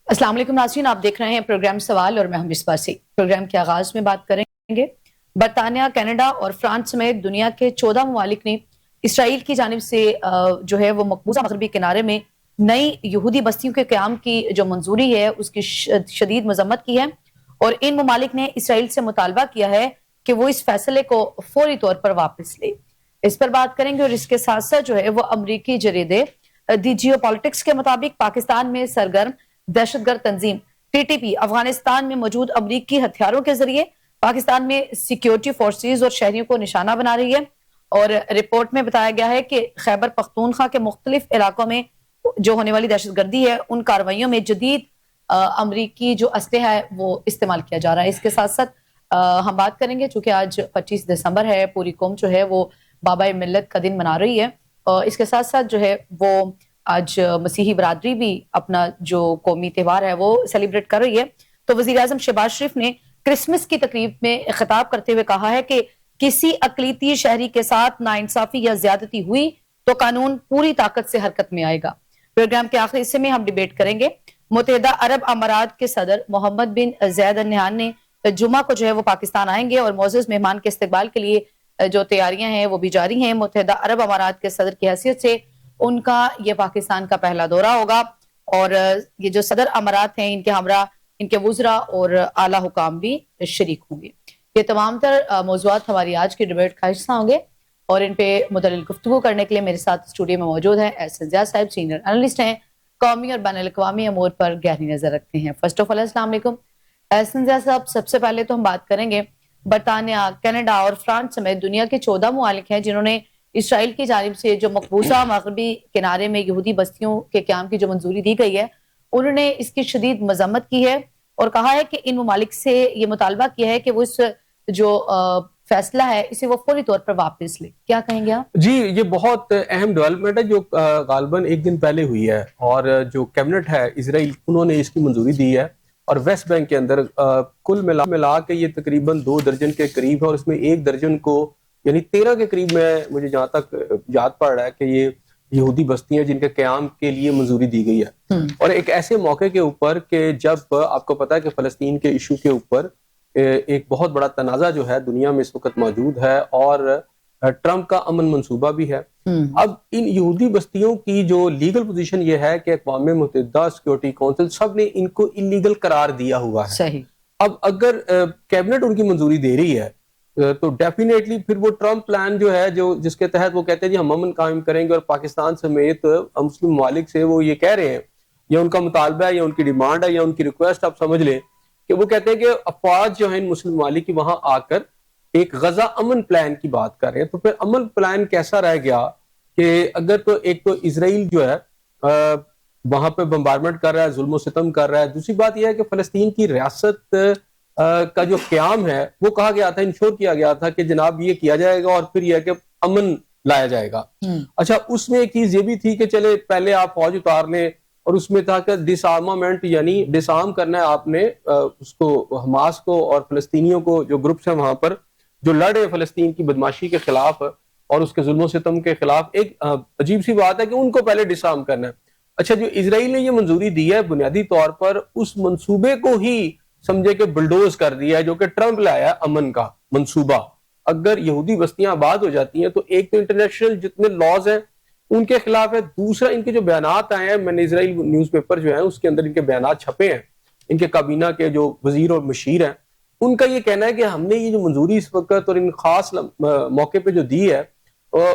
السلام علیکم ناظرین، آپ دیکھ رہے ہیں پروگرام سوال اور میں ہوں مصباح سے۔ پروگرام کے آغاز میں بات کریں گے برطانیہ، کینیڈا اور فرانس سمیت دنیا کے 14 ممالک نے اسرائیل کی جانب سے جو ہے وہ مقبوضہ مغربی کنارے میں نئی یہودی بستیوں کے قیام کی جو منظوری ہے اس کی شدید مذمت کی ہے، اور ان ممالک نے اسرائیل سے مطالبہ کیا ہے کہ وہ اس فیصلے کو فوری طور پر واپس لے۔ اس پر بات کریں گے، اور اس کے ساتھ ساتھ جو ہے وہ امریکی جریدے دی جیو پالیٹکس کے مطابق پاکستان میں سرگرم دہشت گرد تنظیم ٹی ٹی پی افغانستان میں موجود امریکی ہتھیاروں کے ذریعے پاکستان میں سیکیورٹی فورسز اور شہریوں کو نشانہ بنا رہی ہے، اور رپورٹ میں بتایا گیا ہے کہ خیبر پختونخوا کے مختلف علاقوں میں جو ہونے والی دہشت گردی ہے ان کارروائیوں میں جدید امریکی جو اسلحہ ہے وہ استعمال کیا جا رہا ہے۔ اس کے ساتھ ساتھ ہم بات کریں گے، چونکہ آج 25 دسمبر ہے، پوری قوم جو ہے وہ بابا ملت کا دن منا رہی ہے، اور اس کے ساتھ ساتھ جو ہے وہ آج مسیحی برادری بھی اپنا جو قومی تہوار ہے وہ سیلیبریٹ کر رہی ہے۔ تو وزیر اعظم شہباز شریف نے کرسمس کی تقریب میں خطاب کرتے ہوئے کہا ہے کہ کسی اقلیتی شہری کے ساتھ ناانصافی یا زیادتی ہوئی تو قانون پوری طاقت سے حرکت میں آئے گا۔ پروگرام کے آخری حصے میں ہم ڈیبیٹ کریں گے۔ متحدہ عرب امارات کے صدر محمد بن زید ال نہیان نے جمعہ کو جو ہے وہ پاکستان آئیں گے، اور معزز مہمان کے استقبال کے لیے جو تیاریاں ہیں وہ بھی جاری ہیں۔ متحدہ عرب امارات کے صدر کی حیثیت سے ان کا یہ پاکستان کا پہلا دورہ ہوگا، اور یہ جو صدر امارات ہیں ان کے ہمراہ ان کے وزراء اور اعلیٰ حکام بھی شریک ہوں گے۔ یہ تمام تر موضوعات ہماری آج کی ڈیبیٹ کا حصہ ہوں گے، اور ان پہ مدلل گفتگو کرنے کے لیے میرے ساتھ اسٹوڈیو میں موجود ہیں احسن زیاد صاحب، سینئر انالسٹ ہیں، قومی اور بین الاقوامی امور پر گہری نظر رکھتے ہیں۔ فرسٹ آف آل السلام علیکم احسن زیاد صاحب۔ سب سے پہلے تو ہم بات کریں گے برطانیہ، کینیڈا اور فرانس سمیت دنیا کے 14 ممالک ہیں جنہوں نے اسرائیل کی جانب سے جو مقبوضہ مغربی کنارے میں یہودی بستیوں کے قیام کی جو منظوری دی گئی ہے انہوں نے اس کی شدید مذمت کی ہے، اور کہا ہے کہ ان ممالک سے یہ مطالبہ کیا ہے کہ وہ اس جو فیصلہ ہے اسے وہ فوری طور پر واپس لے۔ کیا کہیں گے آپ؟ جی، یہ بہت اہم ڈیولپمنٹ ہے جو غالباً ایک دن پہلے ہوئی ہے، اور جو کیبنٹ ہے اسرائیل انہوں نے اس کی منظوری دی ہے، اور ویسٹ بینک کے اندر کل ملا کے یہ تقریباً 2 درجن کے قریب ہے، اور اس میں 1 درجن کو یعنی 13 کے قریب میں مجھے جہاں تک یاد پڑ رہا ہے کہ یہ یہودی بستیاں جن کے قیام کے لیے منظوری دی گئی ہے، اور ایک ایسے موقع کے اوپر کہ جب آپ کو پتا ہے کہ فلسطین کے ایشو کے اوپر ایک بہت بڑا تنازع جو ہے دنیا میں اس وقت موجود ہے، اور ٹرمپ کا امن منصوبہ بھی ہے۔ اب ان یہودی بستیوں کی جو لیگل پوزیشن یہ ہے کہ اقوام متحدہ سیکیورٹی کونسل سب نے ان کو انلیگل قرار دیا ہوا ہے۔ صحیح۔ اب اگر کیبنٹ ان کی منظوری دے رہی ہے تو ڈیفینیٹلی پھر وہ ٹرمپ پلان جو ہے جو جس کے تحت وہ کہتے ہیں جی ہم امن قائم کریں گے، اور پاکستان سمیت مسلم ممالک سے وہ یہ کہہ رہے ہیں، یا ان کا مطالبہ ہے یا ان کی ڈیمانڈ ہے یا ان کی ریکویسٹ آپ سمجھ لیں کہ وہ کہتے ہیں کہ افواج جو ہیں ان مسلم ممالک کی وہاں آ کر ایک غزہ امن پلان کی بات کر رہے ہیں۔ تو پھر امن پلان کیسا رہ گیا کہ اگر تو ایک تو اسرائیل جو ہے وہاں پہ بمبارمنٹ کر رہا ہے، ظلم و ستم کر رہا ہے، دوسری بات یہ ہے کہ فلسطین کی ریاست کا جو قیام ہے وہ کہا گیا تھا، انشور کیا گیا تھا کہ جناب یہ کیا جائے گا اور پھر یہ ہے کہ امن لایا جائے گا۔ اچھا، اس میں ایک چیز یہ بھی تھی کہ چلے پہلے آپ فوج اتار لیں، اور اس میں تھا کہ ڈس آرمامنٹ یعنی ڈس آرم کرنا ہے آپ نے اس کو، حماس کو اور فلسطینیوں کو جو گروپس ہیں وہاں پر جو لڑے فلسطین کی بدماشی کے خلاف اور اس کے ظلم و ستم کے خلاف، ایک عجیب سی بات ہے کہ ان کو پہلے ڈس آرم کرنا ہے۔ اچھا، جو اسرائیل نے یہ منظوری دی ہے بنیادی طور پر اس منصوبے کو ہی سمجھے کہ بلڈوز کر دیا ہے جو کہ ٹرمپ لایا امن کا منصوبہ۔ اگر یہودی بستیاں آباد ہو جاتی ہیں تو ایک تو انٹرنیشنل جتنے لاز ہیں ان کے خلاف ہے، دوسرا ان کے جو بیانات آئے ہیں، میں نے اسرائیل نیوز پیپر جو ہیں اس کے اندر ان کے بیانات چھپے ہیں، ان کے کابینہ کے جو وزیر اور مشیر ہیں ان کا یہ کہنا ہے کہ ہم نے یہ جو منظوری اس وقت اور ان خاص موقع پہ جو دی ہے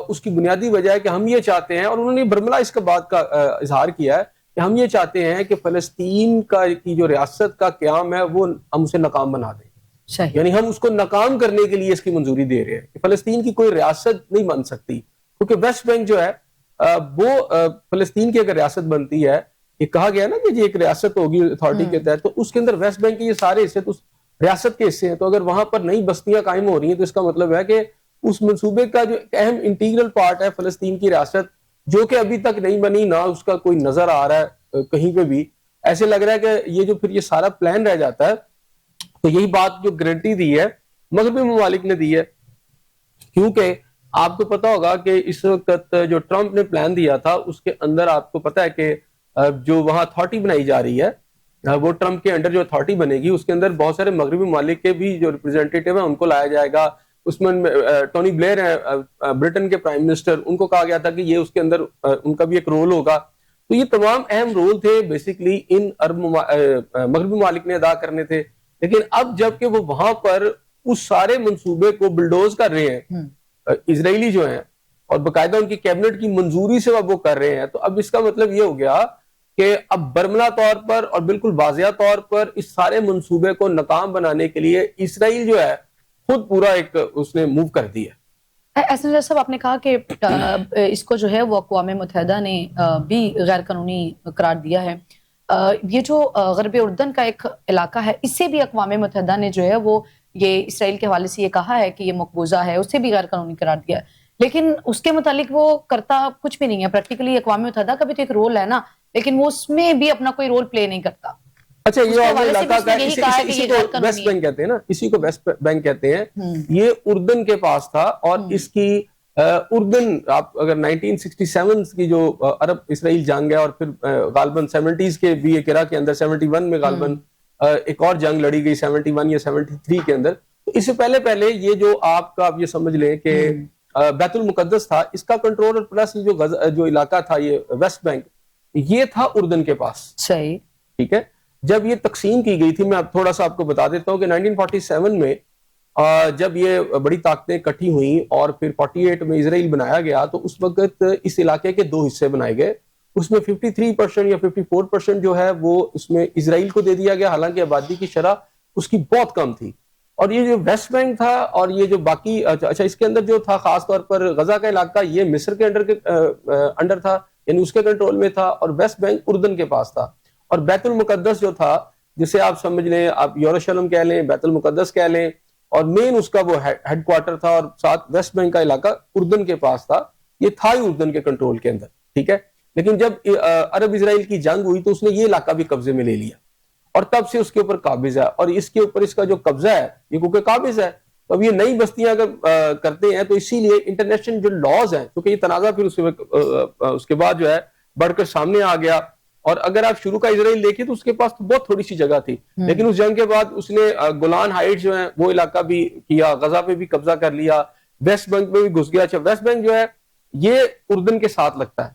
اس کی بنیادی وجہ ہے کہ ہم یہ چاہتے ہیں، اور انہوں نے برملا اس کا بات کا اظہار کیا ہے کہ ہم یہ چاہتے ہیں کہ فلسطین کی جو ریاست کا قیام ہے وہ ہم اسے ناکام بنا دیں، یعنی ہم اس کو ناکام کرنے کے لیے اس کی منظوری دے رہے ہیں کہ فلسطین کی کوئی ریاست نہیں بن سکتی، کیونکہ ویسٹ بینک جو ہے وہ فلسطین کی اگر ریاست بنتی ہے، یہ کہا گیا نا کہ یہ ایک ریاست ہوگی اتھارٹی کے تحت، تو اس کے اندر ویسٹ بینک کے یہ سارے حصے تو اس ریاست کے حصے ہیں، تو اگر وہاں پر نئی بستیاں قائم ہو رہی ہیں تو اس کا مطلب ہے کہ اس منصوبے کا جو اہم انٹیگرل پارٹ ہے فلسطین کی ریاست جو کہ ابھی تک نہیں بنی، نہ اس کا کوئی نظر آ رہا ہے کہیں پہ بھی، ایسے لگ رہا ہے کہ یہ جو پھر یہ سارا پلان رہ جاتا ہے۔ تو یہی بات جو گارنٹی دی ہے مغربی ممالک نے دی ہے، کیونکہ آپ کو پتا ہوگا کہ اس وقت جو ٹرمپ نے پلان دیا تھا اس کے اندر آپ کو پتا ہے کہ جو وہاں اتھارٹی بنائی جا رہی ہے وہ ٹرمپ کے انڈر جو اتھارٹی بنے گی اس کے اندر بہت سارے مغربی ممالک کے بھی جو ریپرزینٹیٹیو ہیں ان کو لایا جائے گا. اس میں ٹونی بلیئر ہیں برٹن کے پرائم منسٹر, ان کو کہا گیا تھا کہ یہ اس کے اندر ان کا بھی ایک رول ہوگا. تو یہ تمام اہم رول تھے بیسیکلی ان مغربی ممالک نے ادا کرنے تھے. لیکن اب جب کہ وہ وہاں پر اس سارے منصوبے کو بلڈوز کر رہے ہیں اسرائیلی جو ہیں, اور باقاعدہ ان کی کیبنٹ کی منظوری سے وہ کر رہے ہیں, تو اب اس کا مطلب یہ ہو گیا کہ اب برملا طور پر اور بالکل واضح طور پر اس سارے منصوبے کو ناکام بنانے کے لیے اسرائیل جو ہے خود پورا ایک اس نے موو کر دیا. احسن صاحب, آپ نے کہا کہ اس کو جو ہے وہ اقوام متحدہ نے بھی غیر قانونی قرار دیا ہے. یہ جو غرب اردن کا ایک علاقہ ہے, اس سے بھی اقوام متحدہ نے جو ہے وہ یہ اسرائیل کے حوالے سے یہ کہا ہے کہ یہ مقبوضہ ہے, اسے بھی غیر قانونی قرار دیا ہے. لیکن اس کے متعلق وہ کرتا کچھ بھی نہیں ہے. پریکٹیکلی اقوام متحدہ کا بھی تو ایک رول ہے نا, لیکن وہ اس میں بھی اپنا کوئی رول پلے نہیں کرتا. اچھا, یہ علاقہ کا اسی کو ویسٹ بینک کہتے ہیں نا, اسی کو ویسٹ بینک کہتے ہیں. یہ اردن کے پاس تھا, اور اس کی اردن آپ اگر 1967 کی جو عرب اسرائیل جنگ ہے, اور پھر غالباً 70s کے بھی ایک عراق کے اندر 71 میں غالباً ایک اور جنگ لڑی گئی 71 یا 73 کے اندر. تو اس سے پہلے یہ جو آپ یہ سمجھ لیں کہ بیت المقدس تھا, اس کا کنٹرول اور پلس جو علاقہ تھا یہ ویسٹ بینک, یہ تھا اردن کے پاس. صحیح, ٹھیک ہے. جب یہ تقسیم کی گئی تھی, میں اب تھوڑا سا آپ کو بتا دیتا ہوں کہ 1947 میں جب یہ بڑی طاقتیں اکٹھی ہوئیں اور پھر 48 میں اسرائیل بنایا گیا, تو اس وقت اس علاقے کے 2 حصے بنائے گئے. اس میں 53% یا 54% جو ہے وہ اس میں اسرائیل کو دے دیا گیا, حالانکہ آبادی کی شرح اس کی بہت کم تھی. اور یہ جو ویسٹ بینک تھا اور یہ جو باقی اچھا اس کے اندر جو تھا خاص طور پر غزہ کا علاقہ, یہ مصر کے انڈر تھا, یعنی اس کے کنٹرول میں تھا, اور ویسٹ بینک اردن کے پاس تھا. اور بیت المقدس جو تھا, جسے آپ سمجھ لیں, آپ یروشلم کہہ لیں, بیت المقدس کہہ لیں, اور مین اس کا وہ ہیڈ کوارٹر تھا, اور ساتھ ویسٹ بینک کا علاقہ اردن کے پاس تھا. یہ تھا ہی اردن کے کنٹرول کے اندر, ٹھیک ہے. لیکن جب عرب اسرائیل کی جنگ ہوئی تو اس نے یہ علاقہ بھی قبضے میں لے لیا, اور تب سے اس کے اوپر قابض ہے. اور اس کے اوپر اس کا جو قبضہ ہے یہ کیونکہ قابض ہے, تو اب یہ نئی بستیاں اگر کرتے ہیں تو اسی لیے انٹرنیشنل جو لاز ہیں, کیونکہ یہ تنازع پھر اس کے بعد جو ہے بڑھ کر سامنے آ گیا. اور اگر آپ شروع کا اسرائیل دیکھیں تو اس کے پاس تو بہت تھوڑی سی جگہ تھی, لیکن اس جنگ کے بعد اس نے گولان ہائٹس جو ہیں وہ علاقہ بھی کیا, غزہ پہ بھی قبضہ کر لیا, ویسٹ بینک میں بھی گھس گیا. اچھا, ویسٹ بینک جو ہے یہ اردن کے ساتھ لگتا ہے,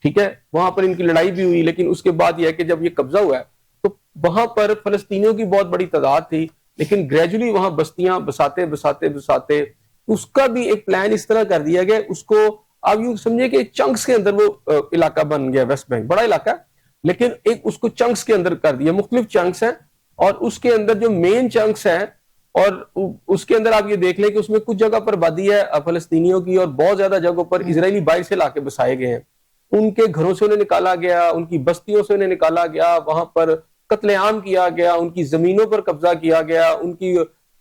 ٹھیک ہے, وہاں پر ان کی لڑائی بھی ہوئی. لیکن اس کے بعد یہ ہے کہ جب یہ قبضہ ہوا ہے تو وہاں پر فلسطینیوں کی بہت بڑی تعداد تھی, لیکن گریجولی وہاں بستیاں بساتے اس کا بھی ایک پلان اس طرح کر دیا گیا, اس کو آپ یوں سمجھے کہ چنکس کے اندر وہ علاقہ بن گیا. ویسٹ بینک بڑا علاقہ ہے, لیکن ایک اس کو چنکس کے اندر کر دیا, مختلف چنکس ہیں, اور اس کے اندر جو مین چنکس ہیں, اور اس کے اندر آپ یہ دیکھ لیں کہ اس میں کچھ جگہ پر آبادی ہے فلسطینیوں کی, اور بہت زیادہ جگہوں پر اسرائیلی باہر سے لا کے بسائے گئے ہیں. ان کے گھروں سے انہیں نکالا گیا, ان کی بستیوں سے انہیں نکالا گیا, وہاں پر قتل عام کیا گیا, ان کی زمینوں پر قبضہ کیا گیا, ان کی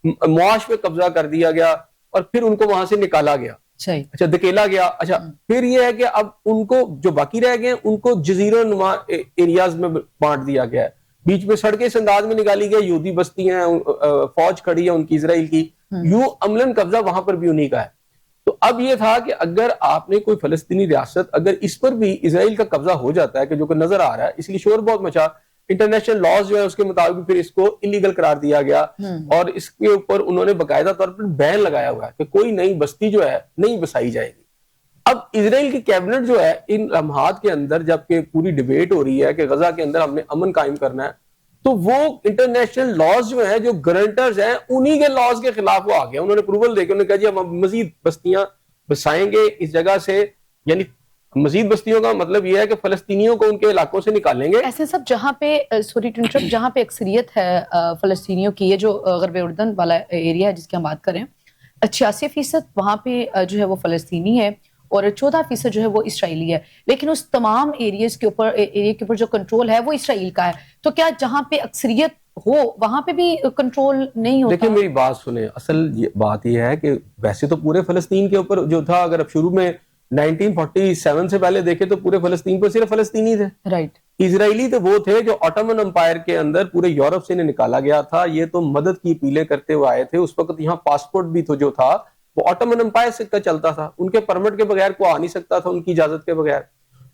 معاش پہ قبضہ کر دیا گیا, اور پھر ان کو وہاں سے نکالا گیا. اچھا, دھکیلا گیا. اچھا, پھر یہ ہے کہ اب ان کو جو باقی رہ گئے ان کو جزیرہ نما ایریاز میں بانٹ دیا گیا ہے, بیچ میں سڑکیں اس انداز میں نکالی گئی, یہودی بستیاں ہیں, فوج کھڑی ہے ان کی اسرائیل کی, یوں عملاً قبضہ وہاں پر بھی انہی کا ہے. تو اب یہ تھا کہ اگر آپ نے کوئی فلسطینی ریاست, اگر اس پر بھی اسرائیل کا قبضہ ہو جاتا ہے, کہ جو کہ نظر آ رہا ہے, اس لیے شور بہت مچا, انٹرنیشنل لاز جو ہے اس کے مطابق پھر اس کو انلیگل قرار دیا گیا, اور اس کے اوپر انہوں نے باقاعدہ طور پر بین لگایا ہوا ہے کہ کوئی نئی بستی جو ہے نہیں بسائی جائے گی. اب اسرائیل کی کیبنٹ جو ہے ان لمحات کے اندر, جبکہ پوری ڈیبیٹ ہو رہی ہے کہ غزہ کے اندر ہم نے امن قائم کرنا ہے, تو وہ انٹرنیشنل لاز جو ہیں, جو گارنٹرز ہیں, انہی کے لاز کے خلاف وہ آ گیا. انہوں نے اپروول دے کے انہوں نے کہا جی ہم مزید بستیاں بسائیں گے اس جگہ سے, یعنی مزید بستیوں کا مطلب یہ ہے کہ فلسطینیوں کو ان کے علاقوں سے نکالیں گے. ایسے سب جہاں پہ جہاں پہ اکثریت ہے فلسطینیوں کی, یہ جو غرب اردن والا ایریا ہے جس کی ہم بات کریں, 86% وہاں پہ جو ہے وہ فلسطینی ہے, اور 14% جو ہے وہ اسرائیلی ہے. لیکن اس تمام ایریا کے اوپر جو کنٹرول ہے وہ اسرائیل کا ہے. تو کیا جہاں پہ اکثریت ہو وہاں پہ بھی کنٹرول نہیں ہوتا؟ دیکھیں میری بات سنیں, اصل بات یہ ہے کہ ویسے تو پورے فلسطین کے اوپر جو تھا, اگر اب شروع میں 1947 سے پہلے دیکھیں تو پورے فلسطین پر صرف فلسطینی تھے. رائٹ. اسرائیلی تو وہ تھے جو آٹومن امپائر کے اندر پورے یورپ سے انہیں نکالا گیا تھا. یہ تو مدد کی اپیلیں کرتے ہوئے آئے تھے. اس وقت یہاں پاسپورٹ بھی تو جو تھا وہ آٹومن امپائر سے چلتا تھا, ان کے پرمٹ کے بغیر کوئی آ نہیں سکتا تھا, ان کی اجازت کے بغیر.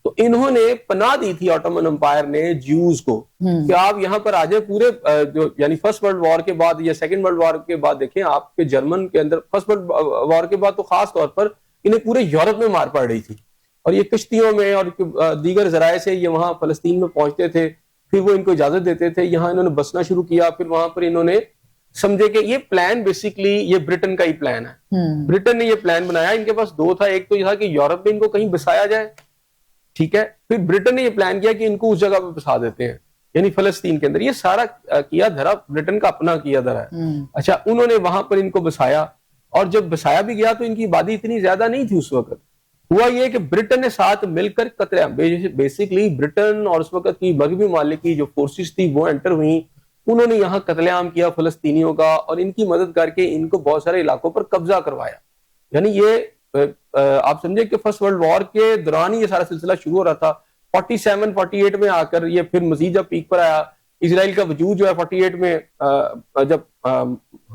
تو تو انہوں نے پناہ دی تھی آٹومن امپائر نے جیوز کو کہ آپ یہاں پر آ جائیں. پورے جو یعنی فرسٹ ورلڈ وار کے بعد یا سیکنڈ ورلڈ وار کے بعد دیکھیں آپ کے جرمن کے اندر فرسٹ ورلڈ وار کے بعد تو خاص طور پر انہیں پورے یورپ میں مار پڑ رہی تھی, اور یہ کشتیوں میں اور دیگر ذرائع سے یہ وہاں فلسطین میں پہنچتے تھے, پھر وہ ان کو اجازت دیتے تھے, یہاں انہوں نے بسنا شروع کیا. پھر وہاں پر انہوں نے سمجھے کہ یہ پلان بیسیکلی یہ برٹن کا ہی پلان ہے. برٹن نے یہ پلان بنایا, ان کے پاس دو تھا, ایک تو یہ تھا کہ یورپ میں ان کو کہیں بسایا جائے, ٹھیک ہے, پھر برٹن نے یہ پلان کیا کہ ان کو اس جگہ پہ بسا دیتے ہیں یعنی فلسطین کے اندر. یہ سارا کیا دھرا برٹن کا اپنا کیا دھرا ہے. اچھا, انہوں نے وہاں پر ان کو بسایا, اور جب بسایا بھی گیا تو ان کی آبادی اتنی زیادہ نہیں تھی اس وقت. ہوا یہ کہ برٹن نے ساتھ مل کر قتل عام, بیسیکلی برٹن اور اس وقت کی مغربی ممالک کی جو فورسز تھی وہ انٹر ہوئیں, انہوں نے یہاں قتل عام کیا فلسطینیوں کا, اور ان کی مدد کر کے ان کو بہت سارے علاقوں پر قبضہ کروایا. یعنی یہ آپ سمجھے کہ فرسٹ ورلڈ وار کے دوران ہی یہ سارا سلسلہ شروع ہو رہا تھا. 47-48 میں آ کر یہ پھر مزید جب پیک پر آیا, اسرائیل کا وجود جو ہے 48 میں جب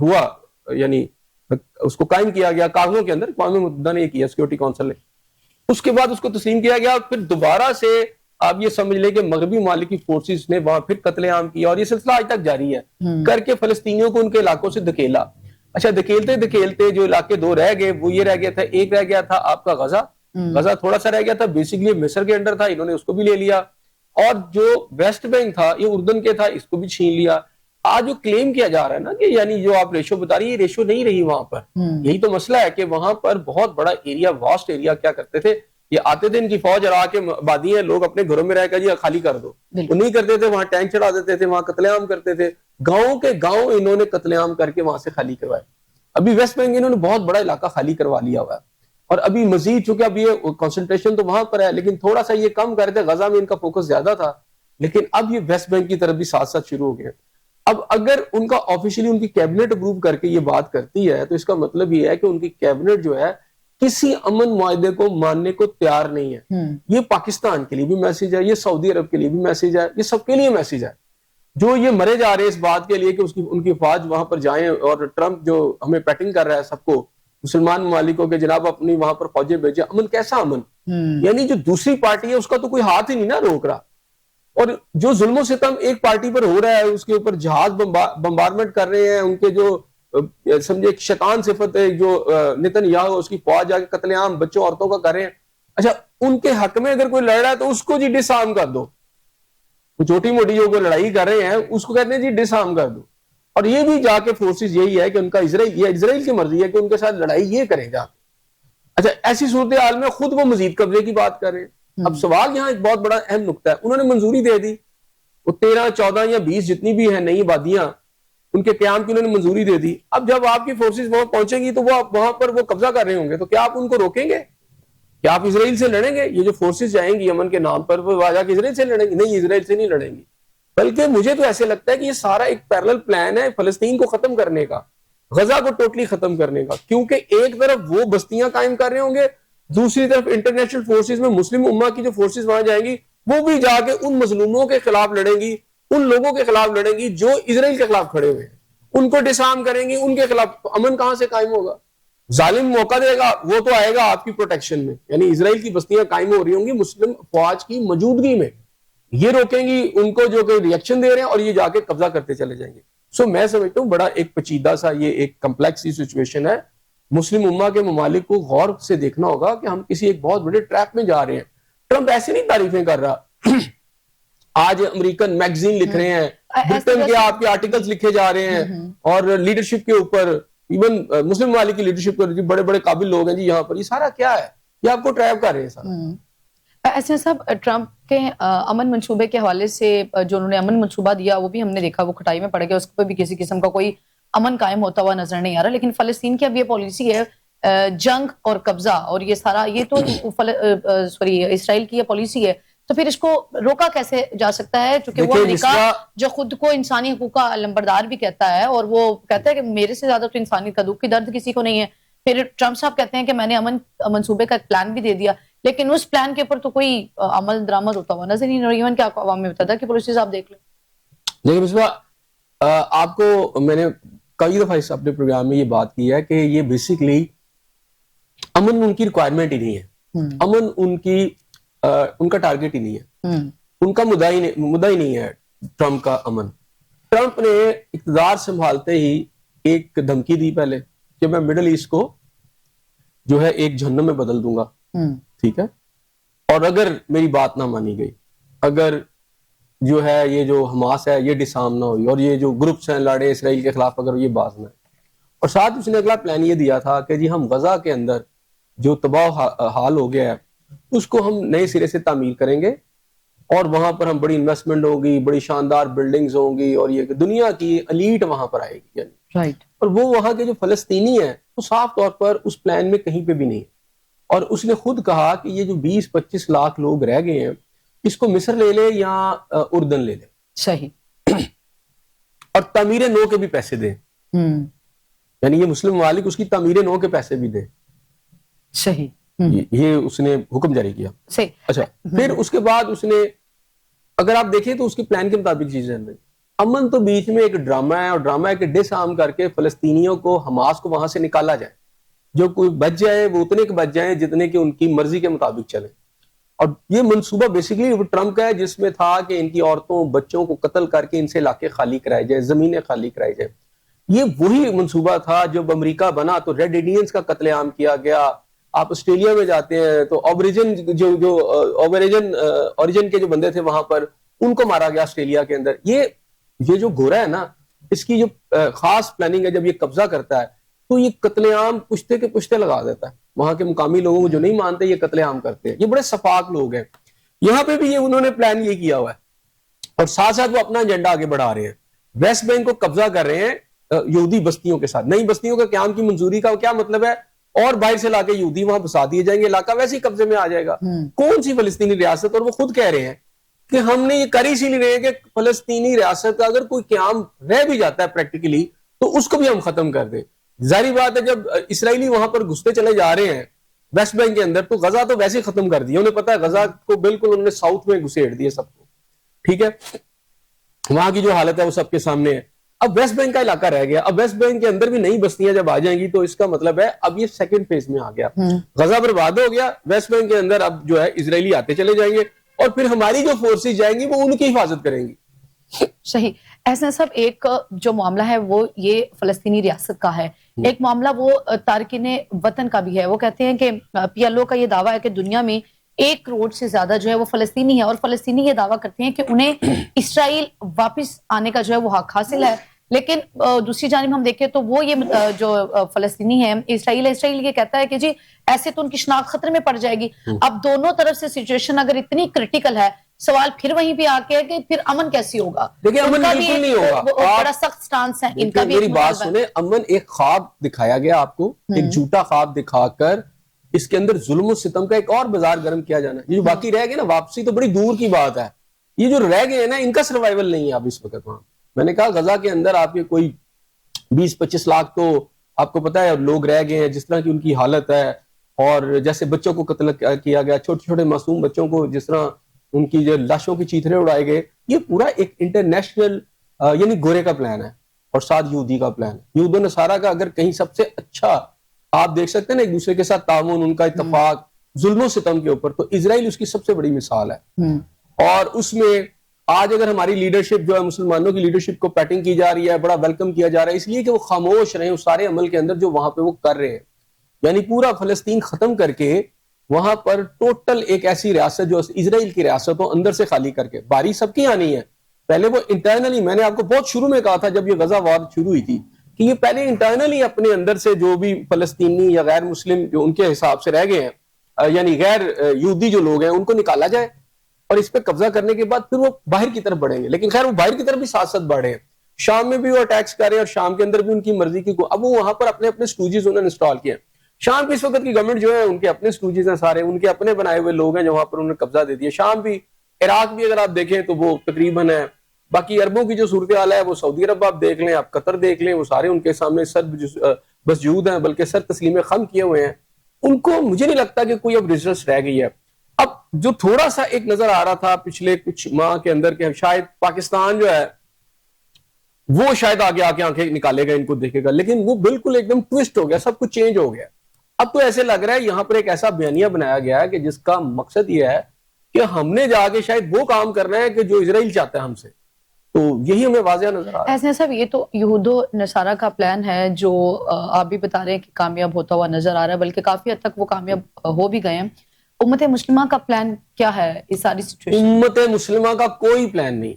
ہوا, یعنی اس کو قائم کیا گیا کاغذوں کے اندر, اقوام متحدہ نے یہ کیا سیکورٹی کونسل نے, اس کے بعد اس کو تسلیم کیا گیا. پھر دوبارہ سے آپ یہ سمجھ لیں کہ مغربی ممالک کی فورسز نے وہاں پھر قتل عام کیا, اور یہ سلسلہ آج تک جاری ہے, کر کے فلسطینیوں کو ان کے علاقوں سے دھکیلا. اچھا, دھکیلتے دھکیلتے جو علاقے دو رہ گئے, وہ یہ رہ گیا تھا, ایک رہ گیا تھا آپ کا غزہ. غزہ تھوڑا سا رہ گیا تھا, بیسیکلی مصر کے انڈر تھا, انہوں نے اس کو بھی لے لیا, اور جو ویسٹ بینک تھا یہ اردن کے تھا, اس کو بھی چھین لیا. آج جو کلیم کیا جا رہا ہے نا کہ یعنی جو آپ ریشو بتا رہی ہے, یہ ریشو نہیں رہی وہاں پر. یہی تو مسئلہ ہے کہ وہاں پر بہت بڑا ایریا, واسٹ ایریا کیا کرتے تھے, یہ آتے تھے ان کی فوج اور آ کے بادی ہیں, لوگ اپنے گھروں میں رہ کر جی خالی کر دو, وہ نہیں کرتے تھے, وہاں ٹینک چڑھا دیتے تھے, وہاں قتل عام کرتے تھے. گاؤں کے گاؤں انہوں نے قتل عام کر کے وہاں سے خالی کروائے. ابھی ویسٹ بینک انہوں نے بہت بڑا علاقہ خالی کروا لیا ہوا ہے, اور ابھی مزید چونکہ اب یہ کنسنٹریشن تو وہاں پر ہے, لیکن تھوڑا سا یہ کم کر دے, غزہ میں ان کا فوکس زیادہ تھا, لیکن اب یہ ویسٹ بینک کی طرف بھی ساتھ ساتھ شروع ہو گئے. اب اگر ان کا آفیشلی ان کی کیبنٹ اپروو کر کے یہ بات کرتی ہے, تو اس کا مطلب یہ ہے کہ ان کی کیبنٹ جو ہے کسی امن معاہدے کو ماننے کو تیار نہیں ہے. یہ پاکستان کے لیے بھی میسج ہے, یہ سعودی عرب کے لیے بھی میسج ہے, یہ سب کے لیے میسج ہے جو یہ مرے جا رہے اس بات کے لیے کہ ان کی فوج وہاں پر جائیں, اور ٹرمپ جو ہمیں پیٹنگ کر رہا ہے سب کو, مسلمان ممالکوں کے جناب اپنی وہاں پر فوجیں بھیجیں. امن کیسا امن, یعنی جو دوسری پارٹی ہے اس کا تو کوئی ہاتھ ہی نہیں نا روک رہا, اور جو ظلم و ستم ایک پارٹی پر ہو رہا ہے, اس کے اوپر جہاز بمبارمنٹ کر رہے ہیں, ان کے جو سمجھے شیطان صفت ہے جو نتن یاہو, اس کی فوج جا کے قتل عام بچوں عورتوں کا کر رہے ہیں. اچھا, ان کے حق میں اگر کوئی لڑ رہا ہے تو اس کو جی ڈس آرم کر دو. چھوٹی موٹی جو کوئی لڑائی کر رہے ہیں اس کو کہتے ہیں جی ڈس آرم کر دو. اور یہ بھی جا کے فورسز یہی ہے کہ ان کا اسرائیل کی مرضی ہے کہ ان کے ساتھ لڑائی یہ کرے گا. اچھا, ایسی صورتحال میں خود وہ مزید قبضے کی بات کر رہے ہیں. اب سوال یہاں ایک بہت بڑا اہم نقطہ ہے, انہوں نے منظوری دے دی, وہ 13, 14 یا 20 جتنی بھی ہیں نئی آبادیاں, ان کے قیام کی انہوں نے منظوری دے دی. اب جب آپ کی فورسز وہاں پہنچیں گی تو وہ وہاں پر وہ قبضہ کر رہے ہوں گے, تو کیا آپ ان کو روکیں گے؟ کیا آپ اسرائیل سے لڑیں گے؟ یہ جو فورسز جائیں گی امن کے نام پر, وہ آ کے اسرائیل سے لڑیں گی؟ نہیں, اسرائیل سے نہیں لڑیں گی. بلکہ مجھے تو ایسے لگتا ہے کہ یہ سارا ایک پیرلل پلان ہے فلسطین کو ختم کرنے کا, غزہ کو ٹوٹلی ختم کرنے کا. کیونکہ ایک طرف وہ بستیاں قائم کر رہے ہوں گے, دوسری طرف انٹرنیشنل فورسز میں مسلم امہ کی جو فورسز وہاں جائیں گی, وہ بھی جا کے ان مظلوموں کے خلاف لڑیں گی, ان لوگوں کے خلاف لڑیں گی جو اسرائیل کے خلاف کھڑے ہوئے ہیں, ان کو ڈسارم کریں گی. ان کے خلاف امن کہاں سے قائم ہوگا؟ ظالم موقع دے گا, وہ تو آئے گا آپ کی پروٹیکشن میں, یعنی اسرائیل کی بستیاں قائم ہو رہی ہوں گی مسلم فوج کی موجودگی میں, یہ روکیں گی ان کو جو کہ ریئیکشن دے رہے ہیں, اور یہ جا کے قبضہ کرتے چلے جائیں گے. سو میں سمجھتا ہوں بڑا ایک پیچیدہ سا یہ ایک کمپلیکس سی سچویشن ہے. مسلم امہ کے ممالک کو غور سے دیکھنا ہوگا کہ ہم کسی ایک بہت بڑے ٹریپ میں جا رہے ہیں. ٹرمپ ایسے نہیں تعریفیں کر رہا, آج امریکن میگزین لکھ رہے ہیں, برٹن کے آپ کے آرٹیکلز لکھے جا رہے ہیں, اور لیڈرشپ کے اوپر ایون مسلم ممالک کی لیڈرشپ کے بڑے بڑے قابل لوگ ہیں جی یہاں پر. یہ سارا کیا ہے؟ یہ آپ کو ٹریپ کر رہے ہیں سارا. ایسے صاحب, ٹرمپ کے امن منصوبے کے حوالے سے جو انہوں نے امن منصوبہ دیا وہ بھی ہم نے دیکھا, وہ کھٹائی میں پڑ گیا, اس پہ بھی کسی قسم کا کوئی امن قائم ہوتا ہوا نظر نہیں آ رہا. لیکن فلسطین کی اب یہ پالیسی ہے جنگ اور قبضہ, اور یہ سارا یہ تو اسرائیل کی یہ پالیسی ہے, تو پھر اس کو روکا کیسے جا سکتا ہے؟ چونکہ وہ امریکہ جو خود کو انسانی حقوق کا علمبردار بھی کہتا ہے, اور وہ کہتا ہے کہ میرے سے زیادہ تو انسانیت کا دکھ کی درد کسی کو نہیں ہے. پھر ٹرمپ صاحب کہتے ہیں کہ میں نے امن منصوبے کا ایک پلان بھی دے دیا, لیکن اس پلان کے اوپر تو کوئی عمل درآمد ہوتا ہوا نظر نہیں. ایون کیا عوام میں بتا کہ پالیسیز آپ دیکھ لیں. دیکھیں مصباح, آپ کو میں نے کئی دفعہ اس اپنے پروگرام میں یہ بات کی ہے کہ یہ بیسیکلی امن ان کی ریکوائرمنٹ ہی نہیں ہے. امن ان کی ان کا ٹارگٹ ہی نہیں ہے, ان کا مدعا ہی نہیں ہے ٹرمپ کا امن. ٹرمپ نے اقتدار سنبھالتے ہی ایک دھمکی دی پہلے کہ میں مڈل ایسٹ کو جو ہے ایک جہنم میں بدل دوں گا, ٹھیک ہے, اور اگر میری بات نہ مانی گئی, اگر جو ہے یہ جو حماس ہے یہ ڈسارم نہ ہوئی اور یہ جو گروپس ہیں لڑے اسرائیل کے خلاف, اگر یہ باز نہ ہے. اور ساتھ اس نے اگلا پلان یہ دیا تھا کہ جی ہم غزہ کے اندر جو تباہ حال ہو گیا ہے اس کو ہم نئے سرے سے تعمیر کریں گے, اور وہاں پر ہم بڑی انویسٹمنٹ ہوگی, بڑی شاندار بلڈنگز ہوں گی, اور یہ دنیا کی ایلیٹ وہاں پر آئے گی. رائٹ. اور وہ وہاں کے جو فلسطینی ہیں وہ صاف طور پر اس پلان میں کہیں پہ بھی نہیں. اور اس نے خود کہا کہ یہ جو 20-25 لاکھ لوگ رہ گئے ہیں اس کو مصر لے لے یا اردن لے لے, صحیح, اور تعمیر نو کے بھی پیسے دیں, یعنی یہ مسلم ممالک اس کی تعمیر نو کے پیسے بھی دیں. صحیح, یہ اس نے حکم جاری کیا. صحیح. اچھا, پھر اس کے بعد اس نے, اگر آپ دیکھیں تو اس کے پلان کے مطابق چیزیں ہیں. امن تو بیچ میں ایک ڈرامہ ہے, اور ڈرامہ ہے کہ ڈس آرم کر کے فلسطینیوں کو, حماس کو وہاں سے نکالا جائے, جو کوئی بچ جائے وہ اتنے کے بچ جائیں جتنے کہ ان کی مرضی کے مطابق چلیں. اور یہ منصوبہ بیسیکلی ٹرمپ کا ہے جس میں تھا کہ ان کی عورتوں بچوں کو قتل کر کے ان سے علاقے خالی کرائے جائے, زمینیں خالی کرائی جائے. یہ وہی منصوبہ تھا جب امریکہ بنا تو ریڈ انڈینز کا قتل عام کیا گیا. آپ آسٹریلیا میں جاتے ہیں تو اوریجن کے جو بندے تھے وہاں پر ان کو مارا گیا آسٹریلیا کے اندر. یہ جو گورا ہے نا, اس کی جو خاص پلاننگ ہے, جب یہ قبضہ کرتا ہے تو یہ قتل عام پشتے کے پشتے لگا دیتا ہے. وہاں کے مقامی لوگوں کو جو نہیں مانتے یہ قتل عام کرتے ہیں. یہ بڑے شفاق لوگ ہیں. یہاں پہ بھی یہ انہوں نے پلان یہ کیا ہوا ہے, اور ساتھ ساتھ وہ اپنا ایجنڈا آگے بڑھا رہے ہیں. ویسٹ بینک کو قبضہ کر رہے ہیں یہودی بستیوں کے ساتھ. نئی بستیوں کے قیام کی منظوری کا کیا مطلب ہے, اور باہر سے لا کے یہودی وہاں بسا دیے جائیں گے, علاقہ ویسے ہی قبضے میں آ جائے گا. کون سی فلسطینی ریاست؟ اور وہ خود کہہ رہے ہیں کہ ہم نے یہ کر اسی لیے رہے کہ فلسطینی ریاست کا اگر کوئی قیام رہ بھی جاتا ہے پریکٹیکلی تو اس کو بھی ہم ختم کر دیں. ظاہری بات ہے جب اسرائیلی وہاں پر گھستے چلے جا رہے ہیں ویسٹ بینک کے اندر تو غزہ تو ویسے ہی ختم کر دیا. انہیں پتا ہے غزہ کو بالکل انہوں نے ساؤتھ میں گھسیڑ دیا سب کو, ٹھیک ہے. وہاں کی جو حالت ہے وہ سب کے سامنے ہے. اب ویسٹ بینک کا علاقہ رہ گیا. اب ویسٹ بینک کے اندر بھی نئی بستیاں جب آ جائیں گی تو اس کا مطلب ہے اب یہ سیکنڈ فیز میں آ گیا. غزہ برباد ہو گیا, ویسٹ بینک کے اندر اب جو ہے اسرائیلی آتے چلے جائیں گے, اور پھر ہماری جو فورسز جائیں گی وہ ان کی حفاظت کریں گی. صحیح. احسن صاحب, ایک جو معاملہ ہے وہ یہ فلسطینی ریاست کا ہے, ایک معاملہ وہ تارکین وطن کا بھی ہے. وہ کہتے ہیں کہ پی ایل او کا یہ دعویٰ ہے کہ دنیا میں 1 کروڑ سے زیادہ جو ہے وہ فلسطینی ہے, اور فلسطینی یہ دعویٰ کرتے ہیں کہ انہیں اسرائیل واپس آنے کا جو ہے وہ حق حاصل ہے. لیکن دوسری جانب ہم دیکھیں تو وہ یہ جو فلسطینی ہے اسرائیل یہ کہتا ہے کہ جی ایسے تو ان کی شناخت خطرے میں پڑ جائے گی. اب دونوں طرف سے سچویشن اگر اتنی کرٹیکل ہے, سوال پھر وہیں پہ آ کے ہے کہ پھر امن کیسی ہوگا؟ دیکھیں امن بالکل نہیں ہوگا. بڑا سخت سٹانس ہے ان کا بھی. میری بات سنیں, امن ایک خواب دکھایا گیا آپ کو, ایک جھوٹا خواب دکھا کر اس کے اندر ظلم و ستم کا ایک اور بازار گرم کیا جانا. یہ جو باقی رہ گئے نا, واپسی تو بڑی دور کی بات ہے. یہ جو رہ گئے ہیں نا ان کا سروائیول نہیں ہے اب اس وقت وہاں. میں نے کہا غزہ کے اندر آپ کے کوئی 20-25 لاکھ تو آپ کو پتا ہے لوگ رہ گئے ہیں, جس طرح کی ان کی حالت ہے, اور جیسے بچوں کو قتل کیا گیا, چھوٹے چھوٹے معصوم بچوں کو جس طرح ان کی جو لاشوں کی چیتھڑے اڑائے گئے. یہ پورا ایک انٹرنیشنل یعنی گورے کا پلان ہے, اور ساتھ یہودی کا پلان ہے. یہود و نصارہ کا اگر کہیں سب سے اچھا آپ دیکھ سکتے ہیں نا ایک دوسرے کے ساتھ تعاون, ان کا اتفاق ظلم و ستم کے اوپر, تو اسرائیل اس کی سب سے بڑی مثال ہے. اور اس میں آج اگر ہماری لیڈرشپ جو ہے مسلمانوں کی لیڈرشپ کو پیٹنگ کی جا رہی ہے, بڑا ویلکم کیا جا رہا ہے, اس لیے کہ وہ خاموش رہے اس سارے عمل کے اندر جو وہاں پہ وہ کر رہے ہیں. یعنی پورا فلسطین ختم کر کے وہاں پر ٹوٹل ایک ایسی ریاست جو اسرائیل کی ریاست ہو اندر سے خالی کر کے. باری سب کی آنی ہے. پہلے وہ انٹرنلی, میں نے آپ کو بہت شروع میں کہا تھا جب یہ غزہ وار شروع ہوئی تھی کہ یہ پہلے انٹرنلی اپنے اندر سے جو بھی فلسطینی یا غیر مسلم جو ان کے حساب سے رہ گئے ہیں, یعنی غیر یہودی جو لوگ ہیں, ان کو نکالا جائے, اور اس پہ قبضہ کرنے کے بعد پھر وہ باہر کی طرف بڑھیں گے. لیکن خیر وہ باہر کی طرف بھی ساتھ ساتھ بڑھے ہیں. شام میں بھی وہ اٹیکس کر رہے ہیں, اور شام کے اندر بھی ان کی مرضی کی اب وہ وہاں پر اپنے اپنے سٹوجز انہوں نے انسٹال کیے. شام کی اس وقت کی گورنمنٹ جو ہے ان کے اپنے سٹوجز ہیں سارے, ان کے اپنے بنائے ہوئے لوگ ہیں جو وہاں پر انہوں نے قبضہ دے دیا. شام بھی, عراق بھی اگر آپ دیکھیں تو وہ تقریباً ہے. باقی عربوں کی جو صورتحال ہے وہ سعودی عرب آپ دیکھ لیں, آپ قطر دیکھ لیں, وہ سارے ان کے سامنے سر مسجود ہیں, بلکہ سر تسلیم خم کیے ہوئے ہیں. ان کو مجھے نہیں لگتا کہ کوئی اب ریزلٹس رہ گئی ہے. اب جو تھوڑا سا ایک نظر آ رہا تھا پچھلے کچھ ماہ کے اندر کہ شاید پاکستان جو ہے وہ شاید آگے آ کے آنکھیں نکالے گا, ان کو دیکھے گا, لیکن وہ بالکل ایک دم ٹوسٹ ہو گیا, سب کچھ چینج ہو گیا. اب تو ایسے لگ رہا ہے یہاں پر ایک ایسا بیانیہ بنایا گیا ہے کہ جس کا مقصد یہ ہے کہ ہم نے جا کے شاید وہ کام کرنا ہے کہ جو اسرائیل چاہتا ہے ہم سے. تو یہی ہمیں واضح نظر آ رہا ہے. ایسے صاحب یہ تو یہود و نصارہ کا پلان ہے جو آپ بھی بتا رہے ہیں کہ کامیاب ہوتا ہوا نظر آ رہا ہے، بلکہ کافی حد تک وہ کامیاب ہو بھی گئے ہیں. امت مسلمہ کا پلان کیا ہے اس ساری سچویشن؟ امت مسلمہ کا کوئی پلان نہیں.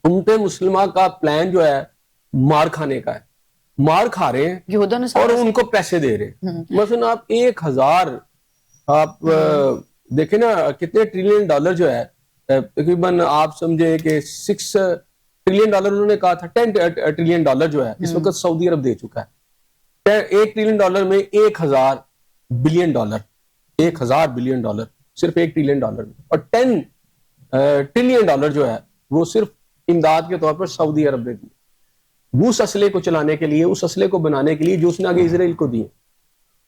امت مسلمہ کا پلان جو ہے مار کھانے کا ہے. مار کھا رہے ہیں یہود و اور نصارہ ان کو پیسے دے رہے ہیں. مثلا آپ 1000 آپ دیکھیں نا کتنے ٹریلین ڈالر جو ہے تقریباً آپ سمجھے کہ 6 ٹریلین ڈالر انہوں نے کہا تھا. 10 ٹریلین ڈالر جو ہے اس وقت سعودی عرب دے چکا ہے. 1 ٹریلین ڈالر میں 1000 بلین ڈالر، 1000 بلین ڈالر صرف 1 ٹریلین ڈالر میں، اور 10 ٹریلین ڈالر جو ہے وہ صرف امداد کے طور پر سعودی عرب نے دی اس اسلحے کو چلانے کے لیے، اس اسلحے کو بنانے کے لیے جو اس نے آگے اسرائیل کو دی.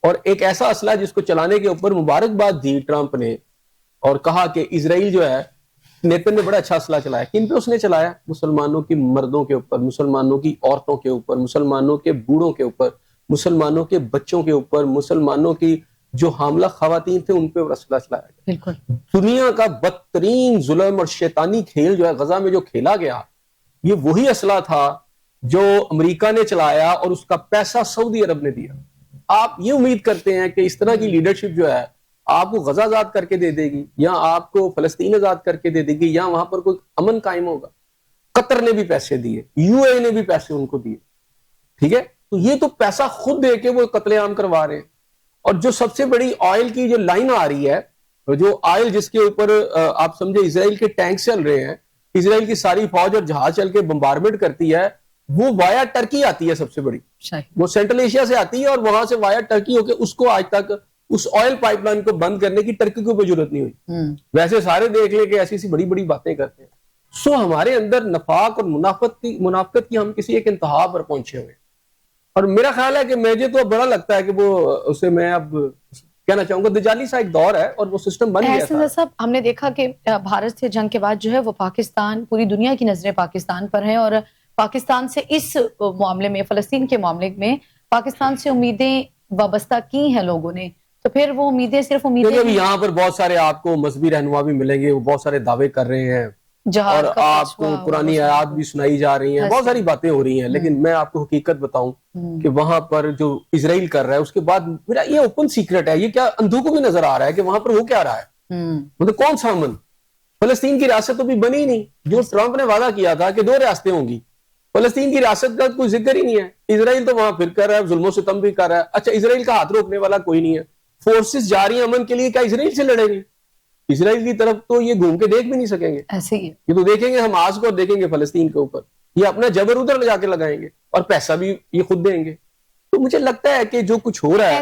اور ایک ایسا اسلحہ جس کو چلانے کے اوپر مبارکباد دی ٹرمپ نے اور کہا کہ اسرائیل جو ہے نیتن نے بڑا اچھا اسلحہ چلایا. کن پہ اس نے چلایا؟ مسلمانوں کی مردوں کے اوپر، مسلمانوں کی عورتوں کے اوپر، مسلمانوں کے بوڑھوں کے اوپر، مسلمانوں کے بچوں کے اوپر، مسلمانوں کی جو حاملہ خواتین تھے ان پہ اسلحہ چلایا گیا. بالکل دنیا کا بدترین ظلم اور شیطانی کھیل جو ہے غزہ میں جو کھیلا گیا، یہ وہی اسلحہ تھا جو امریکہ نے چلایا اور اس کا پیسہ سعودی عرب نے دیا. آپ یہ امید کرتے ہیں کہ اس طرح کی لیڈرشپ جو ہے آپ کو غزہ آزاد کر کے دے دے گی، یا آپ کو فلسطین آزاد کر کے دے دے گی، یا وہاں پر کوئی امن قائم ہوگا؟ قطر نے بھی پیسے دیے، یو اے نے بھی پیسے ان کو دیے. ٹھیک ہے، تو یہ تو پیسہ خود دے کے وہ قتل عام کروا رہے ہیں. اور جو سب سے بڑی آئل کی جو لائن آ رہی ہے، جو آئل جس کے اوپر آپ سمجھے اسرائیل کے ٹینک چل رہے ہیں، اسرائیل کی ساری فوج اور جہاز چل کے بمبارمنٹ کرتی ہے، وہ وایا ٹرکی آتی ہے. سب سے بڑی وہ سینٹرل ایشیا سے آتی ہے اور وہاں سے وایا ٹرکی ہو کے اس کو آج تک اس آئل پائپ لائن کو بند کرنے کی ٹرکی کو بھی ضرورت نہیں ہوئی. ویسے سارے دیکھ لیں کہ ایسی ایسی بڑی بڑی باتیں کرتے ہیں. سو ہمارے اندر نفاق اور منافقت کی ہم کسی ایک انتہا پر پہنچے ہوئے ہیں. اور میرا خیال ہے کہ مجھے تو بڑا لگتا ہے کہ وہ اسے میں اب کہنا چاہوں گا دجالی سا ایک دور ہے اور وہ سسٹم بن گیا تھا. صاحب ہم نے دیکھا کہ بھارت سے جنگ کے بعد جو ہے وہ پاکستان، پوری دنیا کی نظریں پاکستان پر ہیں، اور پاکستان سے اس معاملے میں، فلسطین کے معاملے میں پاکستان سے امیدیں وابستہ کی ہیں لوگوں نے. تو پھر وہ امیدیں صرف امیدیں ابھی یہاں پر بہت سارے آپ کو مذہبی رہنما بھی ملیں گے، وہ بہت سارے دعوے کر رہے ہیں اور آپ کو پرانی آیات بھی سنائی جا رہی ہیں، بہت ساری باتیں ہو رہی ہیں. لیکن میں آپ کو حقیقت بتاؤں کہ وہاں پر جو اسرائیل کر رہا ہے اس کے بعد میرا یہ اوپن سیکرٹ ہے، یہ کیا اندھوں کو بھی نظر آ رہا ہے کہ وہاں پر وہ کیا رہا ہے. مطلب کون سا امن؟ فلسطین کی ریاست تو بھی بنی نہیں. جو ٹرمپ نے وعدہ کیا تھا کہ 2 ریاستیں ہوں گی، فلسطین کی ریاست کا کوئی ذکر ہی نہیں ہے. اسرائیل تو وہاں پھر کر رہا ہے، ظلم و ستم بھی کر رہا ہے. اچھا اسرائیل کا ہاتھ روکنے والا کوئی نہیں ہے. فورسز جا رہی ہیں امن کے لیے، کیا اسرائیل سے لڑیں گے؟ اسرائیل کی طرف تو یہ گھوم کے دیکھ بھی نہیں سکیں گے. ایسے ہی یہ تو دیکھیں گے حماس کو اور دیکھیں گے فلسطین کے اوپر. یہ اپنا جبر ادھر لے جا کے لگائیں گے اور پیسہ بھی یہ خود دیں گے. تو مجھے لگتا ہے کہ جو کچھ ہو رہا ہے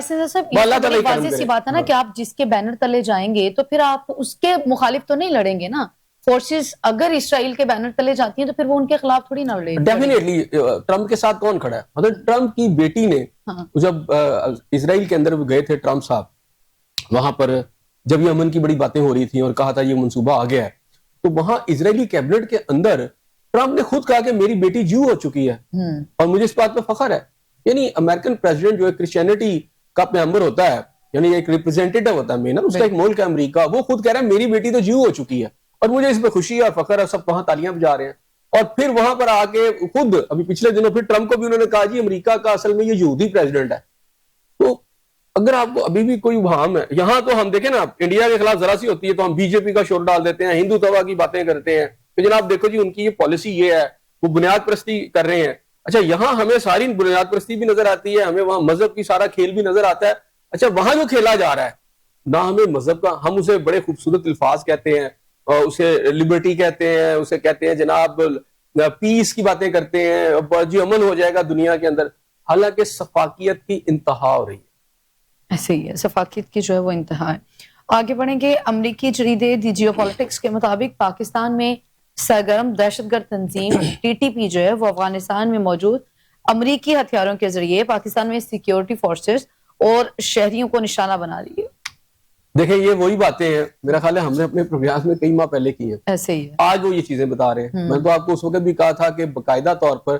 اللہ تعالیٰ واضح سی بات ہے نا کہ آپ جس کے بینر تلے جائیں گے تو پھر آپ اس کے مخالف تو نہیں لڑیں گے نا. فورسز اگر اسرائیل کے بینر تلے جاتی ہیں تو پھر وہ ان کے خلاف تھوڑی نہ لڑیں گے. ڈیفینیٹلی ٹرمپ کے ساتھ کون کھڑا ہے؟ مطلب ٹرمپ کی بیٹی نے جب اسرائیل کے اندر گئے تھے ٹرمپ صاحب، وہاں پر جب یہ امن کی بڑی باتیں ہو رہی تھیں اور کہا تھا یہ منصوبہ آ گیا ہے، تو وہاں اسرائیلی کیبنٹ کے اندر ٹرمپ نے خود کہا کہ میری بیٹی جیو ہو چکی ہے اور مجھے اس بات پہ فخر ہے. یعنی امریکن پریزیڈنٹ جو ہے کرسچینٹی کا پیغمبر ہوتا ہے، یعنی ایک ریپرزینٹیٹو ہوتا ہے مین، اس کا ایک ملک ہے امریکہ، وہ خود کہہ رہا ہے میری بیٹی تو جیو ہو چکی ہے اور مجھے اس پہ خوشی اور فخر ہے. سب وہاں تالیاں بجا رہے ہیں. اور پھر وہاں پر آ کے خود ابھی پچھلے دنوں پھر ٹرمپ کو بھی انہوں نے کہا جی امریکہ کا اصل میں یہ یہودی پریزیڈنٹ ہے. تو اگر آپ کو ابھی بھی کوئی وہام ہے، یہاں تو ہم دیکھیں نا انڈیا کے خلاف ذرا سی ہوتی ہے تو ہم بی جے پی کا شور ڈال دیتے ہیں، ہندو توا کی باتیں کرتے ہیں کہ جناب دیکھو جی ان کی یہ پالیسی یہ ہے، وہ بنیاد پرستی کر رہے ہیں. اچھا یہاں ہمیں ساری بنیاد پرستی بھی نظر آتی ہے، ہمیں وہاں مذہب کی سارا کھیل بھی نظر آتا ہے. اچھا وہاں جو کھیلا جا رہا ہے نہ ہمیں مذہب کا، ہم اسے بڑے خوبصورت الفاظ کہتے ہیں، اسے لبرٹی کہتے ہیں، اسے کہتے ہیں جناب پیس کی باتیں کرتے ہیں، جی امن ہو جائے گا دنیا کے اندر، حالانکہ سفاکیت کی انتہا ہو رہی ہے. ایسے ہی ہے، سفاکیت کی جو ہے وہ انتہا ہے. آگے بڑھیں گے. امریکی جریدے دی جیو پالیٹکس کے مطابق پاکستان میں سرگرم دہشت گرد تنظیم ٹی ٹی پی جو ہے وہ افغانستان میں موجود امریکی ہتھیاروں کے ذریعے پاکستان میں سیکیورٹی فورسز اور شہریوں کو نشانہ بنا رہی ہے. دیکھیں یہ وہی باتیں ہیں، میرا خیال ہے ہم نے اپنے پروگرام میں کئی ماہ پہلے کی ہیں، ایسے ہی ہے. آج وہ یہ چیزیں بتا رہے ہیں. میں تو آپ کو اس وقت بھی کہا تھا کہ باقاعدہ طور پر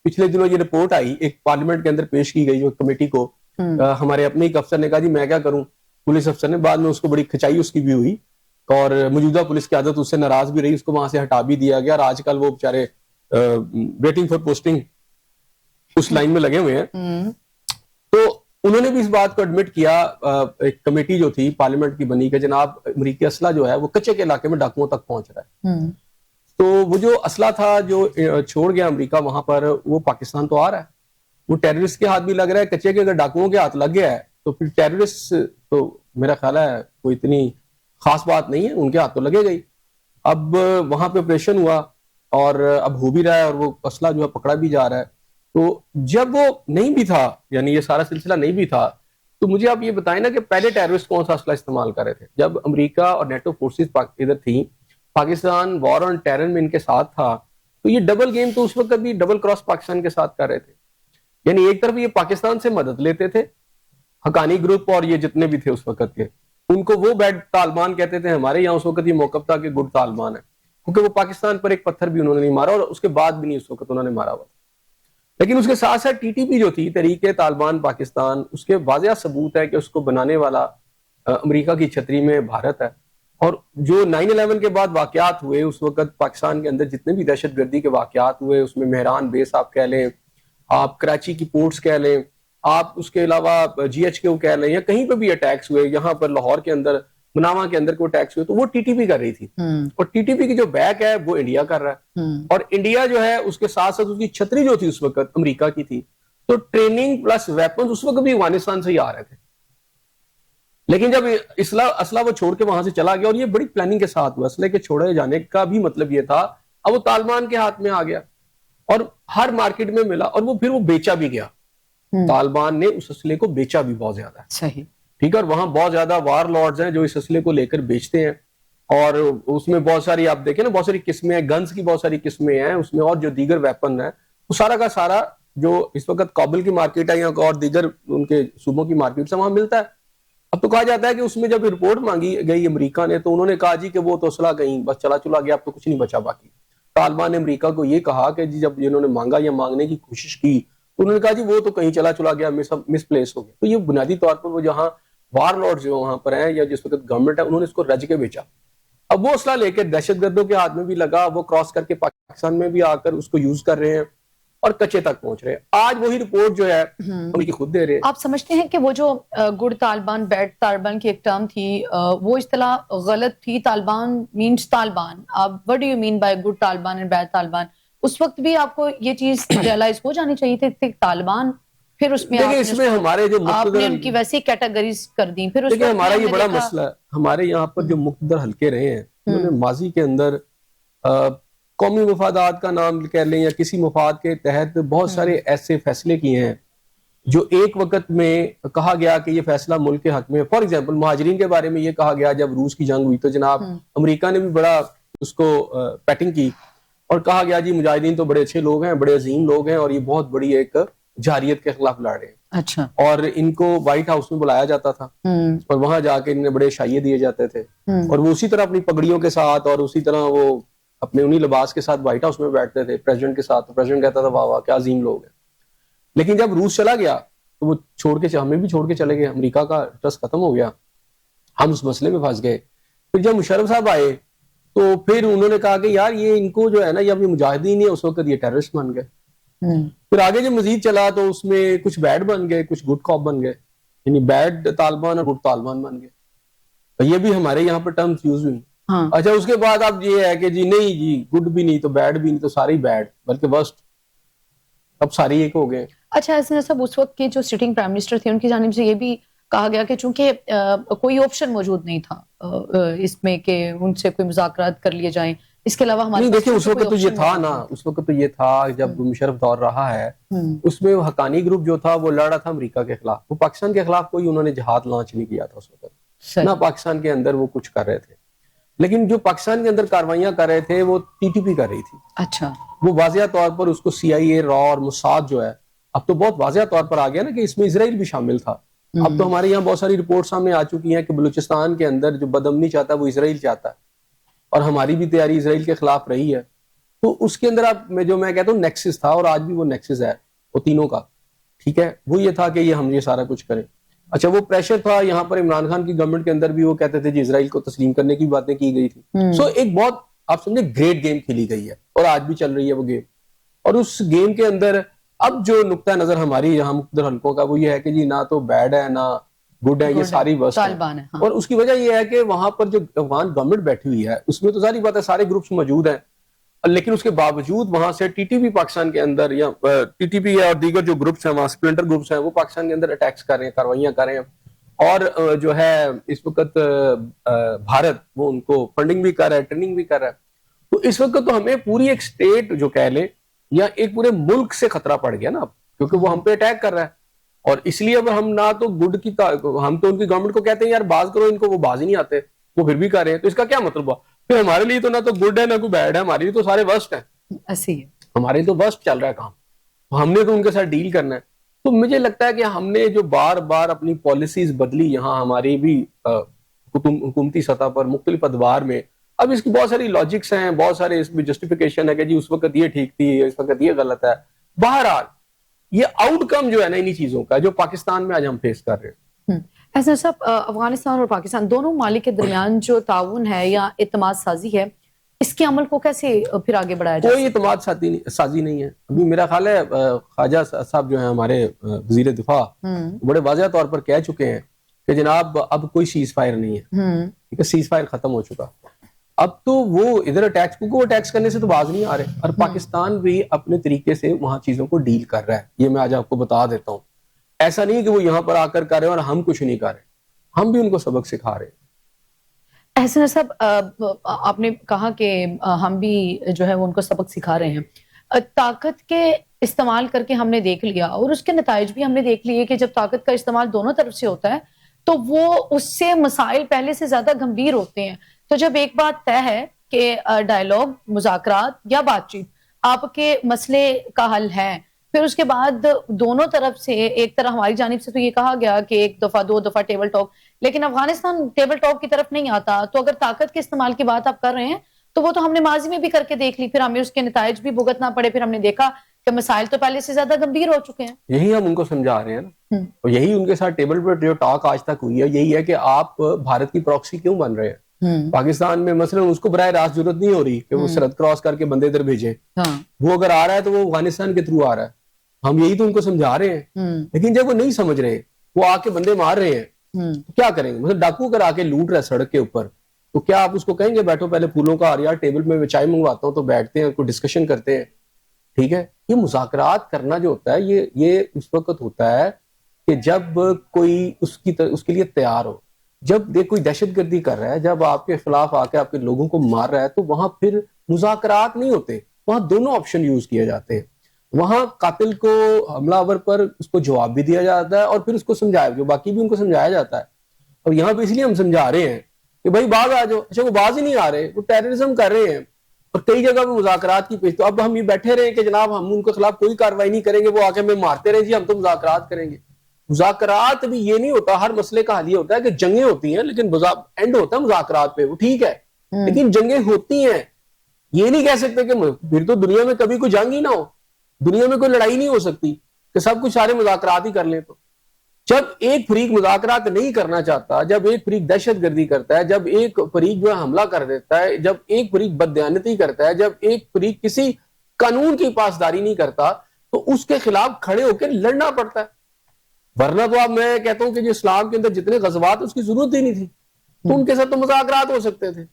پچھلے دنوں یہ رپورٹ آئی، ایک پارلیمنٹ کے اندر پیش کی گئی جو کمیٹی کو، ہمارے اپنے ایک افسر نے کہا جی میں کیا کروں، پولیس افسر نے، بعد میں اس کو بڑی کھچائی اس کی بھی ہوئی اور موجودہ پولیس قیادت اس سے ناراض بھی رہی, اس کو وہاں سے ہٹا بھی دیا گیا, اور آج کل وہ بیچارے ویٹنگ فار پوسٹنگ اس لائن میں لگے ہوئے ہیں. تو انہوں نے بھی اس بات کو ایڈمٹ کیا, ایک کمیٹی جو تھی پارلیمنٹ کی بنی کہ جناب امریکی اسلحہ جو ہے وہ کچے کے علاقے میں ڈاکوؤں تک پہنچ رہا ہے. تو وہ جو اسلحہ تھا جو چھوڑ گیا امریکہ وہاں پر, وہ پاکستان تو آ رہا ہے, وہ ٹیررسٹ کے ہاتھ بھی لگ رہا ہے. کچے کے اگر ڈاکوؤں کے ہاتھ لگ گیا ہے تو پھر ٹیررسٹ تو میرا خیال ہے کوئی اتنی خاص بات نہیں ہے, ان کے ہاتھ تو لگے گئی. اب وہاں پہ آپریشن ہوا اور اب ہو بھی رہا ہے, اور وہ اسلحہ جو ہے پکڑا بھی جا رہا ہے. تو جب وہ نہیں بھی تھا, یعنی یہ سارا سلسلہ نہیں بھی تھا, تو مجھے آپ یہ بتائیں نا کہ پہلے ٹیررسٹ کون سا اسلحہ استعمال کر رہے تھے؟ جب امریکہ اور نیٹو فورسز ادھر تھیں, پاکستان وار آن ٹیرر میں ان کے ساتھ تھا, تو یہ ڈبل گیم تو اس وقت بھی ڈبل کراس پاکستان کے ساتھ کر رہے تھے. یعنی ایک طرف یہ پاکستان سے مدد لیتے تھے, حقانی گروپ اور یہ جتنے بھی تھے اس وقت کے, ان کو وہ بیڈ طالبان کہتے تھے. ہمارے یہاں اس وقت یہ موقف تھا کہ گڈ طالبان ہے, کیونکہ وہ پاکستان پر ایک پتھر بھی انہوں نے نہیں مارا, اور اس کے بعد بھی نہیں اس وقت انہوں نے مارا ہوا. لیکن اس کے ساتھ ساتھ ٹی ٹی پی جو تھی, تحریک طالبان پاکستان, اس کے واضح ثبوت ہے کہ اس کو بنانے والا امریکہ کی چھتری میں بھارت ہے. اور جو 9/11 کے بعد واقعات ہوئے, اس وقت پاکستان کے اندر جتنے بھی دہشت گردی کے واقعات ہوئے, اس میں مہران بیس آپ کہہ لیں, آپ کراچی کی پورٹس کہہ لیں, آپ اس کے علاوہ جی ایچ کے کہہ لیں, یا کہیں پہ بھی اٹیکس ہوئے, یہاں پر لاہور کے اندر مناوا کے اندر کوئی اٹیکس ہوئے, تو وہ ٹی ٹی پی کر رہی تھی. اور ٹی ٹی پی کی جو بیک ہے وہ انڈیا کر رہا ہے, اور انڈیا جو ہے اس کے ساتھ ساتھ اس کی چھتری جو تھی اس وقت امریکہ کی تھی. تو ٹریننگ پلس ویپنز اس وقت بھی افغانستان سے ہی آ رہے تھے. لیکن جب اسلحہ وہ چھوڑ کے وہاں سے چلا گیا, اور یہ بڑی پلاننگ کے ساتھ ہوا, اسلحے کے چھوڑے جانے کا بھی مطلب یہ تھا, اب وہ طالبان کے ہاتھ میں آ گیا اور ہر مارکیٹ میں ملا, اور وہ پھر وہ بیچا بھی گیا. طالبان نے اس اسلحے کو بیچا بھی بہت زیادہ ہے. صحیح, ٹھیک ہے, اور وہاں بہت زیادہ وار لارڈز ہیں جو اس اسلحے کو لے کر بیچتے ہیں, اور اس میں بہت ساری آپ دیکھیں نا بہت ساری قسمیں ہیں, گنز کی بہت ساری قسمیں ہیں اس میں, اور جو دیگر ویپن ہیں وہ سارا کا سارا جو اس وقت کابل کی مارکیٹ ہے یا اور دیگر ان کے صوبوں کی مارکیٹ سے وہاں ملتا ہے. اب تو کہا جاتا ہے کہ اس میں جب رپورٹ مانگی گئی امریکہ نے, تو انہوں نے کہا جی کہ وہ تو اسلحہ کہیں بس چلا گیا, اب تو کچھ نہیں بچا باقی. طالبان نے امریکہ کو یہ کہا کہ جی جب انہوں نے مانگا یا مانگنے کی کوشش کی, تو انہوں نے کہا جی وہ تو کہیں چلا گیا, مس پلیس ہو گیا. تو یہ بنیادی طور پر وہ جہاں وار لارڈ جو وہاں پر ہیں یا جس وقت گورنمنٹ ہے, انہوں نے اس کو رج کے بیچا. اب وہ اسلحہ لے کے دہشت گردوں کے ہاتھ میں بھی لگا, وہ کراس کر کے پاکستان میں بھی آ کر اس کو یوز کر رہے ہیں اور کچے تک پہنچ رہے ہیں. آج وہی رپورٹ جو ہے امریکہ خود دے رہے ہیں. آپ سمجھتے ہیں کہ وہ جو گڈ طالبان بیڈ طالبان کی ایک ٹرم تھی, وہ اصطلاح غلط تھی؟ Taliban means Taliban, what do you mean by good Taliban and bad Taliban? اس وقت بھی آپ کو یہ چیز ریئلائز ہو جانی چاہیے تھی طالبان, پھر اس میں دیکھیں اس میں ہمارے جو آپ نے ان کی ویسی کیٹیگریز کر دی. پھر دیکھیں ہمارا یہ بڑا مسئلہ ہے, ہمارے یہاں پر جو مقتدر حلقے رہے ہیں انہوں نے ماضی کے اندر قومی مفادات کا نام کہہ لیں یا کسی مفاد کے تحت بہت سارے ایسے فیصلے کیے ہیں جو ایک وقت میں کہا گیا کہ یہ فیصلہ ملک کے حق میں. فار ایگزامپل مہاجرین کے بارے میں یہ کہا گیا, جب روس کی جنگ ہوئی تو جناب امریکہ نے بھی بڑا اس کو پیٹنگ کی اور کہا گیا جی مجاہدین تو بڑے اچھے لوگ ہیں, بڑے عظیم لوگ ہیں, اور یہ بہت بڑی ایک جارحیت کے خلاف لڑ رہے ہیں. اچھا, اور ان کو وائٹ ہاؤس میں بلایا جاتا تھا اور وہاں جا کے انہیں بڑے شائیے دیے جاتے تھے, اور وہ اسی طرح اپنی پگڑیوں کے ساتھ اور اسی طرح وہ اپنے انہی لباس کے ساتھ وائٹ ہاؤس میں بیٹھتے تھے پریزیڈنٹ کے ساتھ. پریزیڈنٹ کہتا تھا واہ واہ کیا عظیم لوگ ہیں. لیکن جب روس چلا گیا تو وہ ہمیں بھی چھوڑ کے چلے گئے, امریکہ کا ٹرسٹ ختم ہو گیا, ہم اس مسئلے میں پھنس گئے. پھر جب مشرف صاحب آئے تو پھر انہوں نے کہا کہ یار یہ ان کو جو ہے نا, یہ مجاہدین ہے, اس وقت یہ ٹیررسٹ بن گئے. پھر آگے جب مزید چلا تو اس میں کچھ بیڈ بن گئے, کچھ گڈ کاپ بن گئے, یعنی بیڈ طالبان اور گڈ طالبان بن گئے. یہ بھی ہمارے یہاں پر ٹرمز یوز ہوئی. اچھا اس کے بعد اب یہ ہے کہ جی نہیں جی گڈ بھی نہیں تو بیڈ بھی نہیں تو سارے بیڈ, بلکہ ورسٹ, اب سارے ایک ہو گئے. اچھا ایسا صاحب اس وقت کے جو سٹنگ پرائم منسٹر تھے ان کی جانب سے یہ بھی کہا گیا کہ چونکہ کوئی آپشن موجود نہیں تھا اس میں کہ ان سے کوئی مذاکرات کر لیے جائیں, اس کے علاوہ ہمارے دیکھیں اس وقت تو یہ تھا نا, اس وقت تو یہ تھا جب مشرف دور رہا ہے, اس میں حقانی گروپ جو تھا وہ لڑ رہا تھا امریکہ کے خلاف. وہ پاکستان کے خلاف کوئی انہوں نے جہاد لانچ نہیں کیا تھا اس وقت, نہ پاکستان کے اندر وہ کچھ کر رہے تھے. لیکن جو پاکستان کے اندر کاروائیاں کر رہے تھے وہ ٹی ٹی پی کر رہی تھی. اچھا, وہ واضح طور پر اس کو سی آئی اے, را اور موساد جو ہے اب تو بہت واضح طور پر آ گیا نا کہ اس میں اسرائیل بھی شامل تھا. اب تو ہمارے یہاں بہت ساری رپورٹ سامنے آ چکی ہیں کہ بلوچستان کے اندر جو بدامنی چاہتا ہے وہ اسرائیل چاہتا ہے, اور ہماری بھی تیاری اسرائیل کے خلاف رہی ہے. تو اس کے اندر اب میں کہتا ہوں نیکسس تھا, اور آج بھی وہ نیکسس ہے وہ تینوں کا. ٹھیک ہے, وہ یہ تھا کہ یہ ہم یہ سارا کچھ کریں. اچھا وہ پریشر تھا یہاں پر عمران خان کی گورنمنٹ کے اندر بھی, وہ کہتے تھے جی اسرائیل کو تسلیم کرنے کی باتیں کی گئی تھی. سو ایک بہت آپ سمجھے گریٹ گیم کھیلی گئی ہے اور آج بھی چل رہی ہے وہ گیم. اور اس گیم کے اندر اب جو نقطہ نظر ہماری یہاں مختلف حلقوں کا وہ یہ ہے کہ جی نہ تو بیڈ ہے نہ گڈ ہے, یہ ساری ورسٹ ہے. اور اس کی وجہ یہ ہے کہ وہاں پر جو افغان گورنمنٹ بیٹھی ہوئی ہے اس میں تو ساری بات ہے سارے گروپس موجود ہیں, لیکن اس کے باوجود وہاں سے ٹی ٹی پی پاکستان کے اندر یا ٹی ٹی پی اور دیگر جو گروپس ہیں وہاں سپلنٹر گروپس ہیں وہ پاکستان کے اندر اٹیکس کر رہے ہیں, کارروائیاں کر رہے ہیں. اور جو ہے اس وقت بھارت وہ ان کو فنڈنگ بھی کر رہا ہے, ٹریننگ بھی کر رہا ہے. تو اس وقت تو ہمیں پوری ایک سٹیٹ جو کہہ لیں یا ایک پورے ملک سے خطرہ پڑ گیا نا, کیونکہ وہ ہم پہ اٹیک کر رہا ہے. اور اس لیے اب ہم نہ تو گڈ کی ہم تو ان کی گورنمنٹ کو کہتے ہیں یار باز کرو ان کو, وہ باز ہی نہیں آتے, وہ پھر بھی کر رہے ہیں. تو اس کا کیا مطلب ہوا پھر ہمارے لیے تو نہ تو گڈ ہے نہ کوئی بیڈ ہے, ہمارے لیے تو سارے ورسٹ ہیں, ہمارے لیے تو ورسٹ چل رہا ہے کام, ہم نے تو ان کے ساتھ ڈیل کرنا ہے. تو مجھے لگتا ہے کہ ہم نے جو بار بار اپنی پالیسیز بدلی یہاں ہماری بھی حکومتی سطح پر مختلف ادوار میں, اب اس کی بہت ساری لاجکس ہیں, بہت سارے اس میں جسٹیفیکیشن ہے کہ جی اس وقت یہ ٹھیک تھی اس وقت یہ غلط ہے. بہرحال یہ آؤٹ کم جو ہے نا انہی چیزوں کا جو پاکستان میں آج ہم فیس کر رہے ہیں. ایسا صاحب افغانستان اور پاکستان دونوں ممالک کے درمیان جو تعاون ہے یا اعتماد سازی ہے اس کے عمل کو کیسے پھر آگے بڑھایا جائے؟ کوئی اعتماد سازی نہیں ہے. ابھی میرا خیال ہے خواجہ صاحب جو ہیں ہمارے وزیر دفاع بڑے واضح طور پر کہہ چکے ہیں کہ جناب اب کوئی سیز فائر نہیں ہے, سیز فائر ختم ہو چکا. اب تو وہ ادھر اٹیکس کیونکہ وہ اٹیکس کرنے سے تو باز نہیں آ رہے, اور پاکستان بھی اپنے طریقے سے وہاں چیزوں کو ڈیل کر رہا ہے. یہ میں آج آپ کو بتا دیتا ہوں, ایسا نہیں کہ وہ یہاں پر آ کر کر رہے ہیں اور ہم کچھ نہیں کر رہے, ہم بھی ان کو سبق سکھا رہے ہیں. احسن صاحب آپ نے کہا کہ ہم بھی جو ہے وہ ان کو سبق سکھا رہے ہیں. طاقت کے استعمال کر کے ہم نے دیکھ لیا اور اس کے نتائج بھی ہم نے دیکھ لیے کہ جب طاقت کا استعمال دونوں طرف سے ہوتا ہے تو وہ اس سے مسائل پہلے سے زیادہ گمبھیر ہوتے ہیں. تو جب ایک بات طے ہے کہ ڈائیلاگ, مذاکرات یا بات چیت آپ کے مسئلے کا حل ہے, پھر اس کے بعد دونوں طرف سے ایک طرح ہماری جانب سے تو یہ کہا گیا کہ ایک دفعہ دو دفعہ ٹیبل ٹاک, لیکن افغانستان ٹیبل ٹاک کی طرف نہیں آتا. تو اگر طاقت کے استعمال کی بات آپ کر رہے ہیں تو وہ تو ہم نے ماضی میں بھی کر کے دیکھ لی, پھر ہمیں اس کے نتائج بھی بھگتنا پڑے, پھر ہم نے دیکھا کہ مسائل تو پہلے سے زیادہ گمبھیر ہو چکے ہیں. یہی ہم ان کو سمجھا رہے ہیں نا, اور یہی ان کے ساتھ ٹیبل پر جو ٹاک آج تک ہوئی ہے یہی ہے کہ آپ بھارت کی پراکسی کیوں بن رہے ہیں. پاکستان میں مثلا اس کو براہ راست ضرورت نہیں ہو رہی کہ وہ سرحد کراس کر کے بندے ادھر بھیجیں, وہ اگر آ رہا ہے تو وہ افغانستان کے تھرو آ رہا ہے. ہم یہی تو ان کو سمجھا رہے ہیں, لیکن جب وہ نہیں سمجھ رہے, وہ آ کے بندے مار رہے ہیں, تو کیا کریں گے؟ مثلا ڈاکو اگر آ کے لوٹ رہا ہے سڑک کے اوپر, تو کیا آپ اس کو کہیں گے بیٹھو پہلے پھولوں کا یار ٹیبل میں چائے منگواتا ہوں, تو بیٹھتے ہیں کوئی ڈسکشن کرتے ہیں. ٹھیک ہے, یہ مذاکرات کرنا جو ہوتا ہے یہ اس وقت ہوتا ہے کہ جب کوئی اس کے لیے تیار ہو. جب کوئی دہشت گردی کر رہا ہے, جب آپ کے خلاف آ کے آپ کے لوگوں کو مار رہا ہے, تو وہاں پھر مذاکرات نہیں ہوتے, وہاں دونوں آپشن یوز کیے جاتے ہیں. وہاں قاتل کو, حملہ آور پر اس کو جواب بھی دیا جاتا ہے اور پھر اس کو سمجھایا, جو باقی بھی ان کو سمجھایا جاتا ہے. اور یہاں پہ اس لیے ہم سمجھا رہے ہیں کہ بھائی باز آ جاؤ. اچھا وہ باز ہی نہیں آ رہے, وہ ٹیررزم کر رہے ہیں اور کئی جگہ پہ مذاکرات کی پیش. تو اب ہم یہ بیٹھے رہے کہ جناب ہم ان کے خلاف کوئی کاروائی نہیں کریں گے, وہ آ کے ہمیں مارتے رہے جی ہم تو مذاکرات کریں گے. مذاکرات بھی یہ نہیں ہوتا, ہر مسئلے کا حل یہ ہوتا ہے کہ جنگیں ہوتی ہیں لیکن اینڈ ہوتا ہے مذاکرات پہ, وہ ٹھیک ہے, لیکن جنگیں ہوتی ہیں. یہ نہیں کہہ سکتے کہ پھر تو دنیا میں کبھی کوئی جنگ ہی نہ ہو, دنیا میں کوئی لڑائی نہیں ہو سکتی کہ سب کچھ سارے مذاکرات ہی کر لیں. تو جب ایک فریق مذاکرات نہیں کرنا چاہتا, جب ایک فریق دہشت گردی کرتا ہے, جب ایک فریق جو ہے حملہ کر دیتا ہے, جب ایک فریق بددیانتی کرتا ہے, جب ایک فریق کسی قانون کی پاسداری نہیں کرتا, تو اس کے خلاف کھڑے ہو کے لڑنا پڑتا ہے. ورنہ تو اب میں کہتا ہوں کہ جو اسلام کے اندر جتنے غزوات اس کی ضرورت ہی نہیں تھی, تو ان کے ساتھ تو مذاکرات ہو سکتے تھے.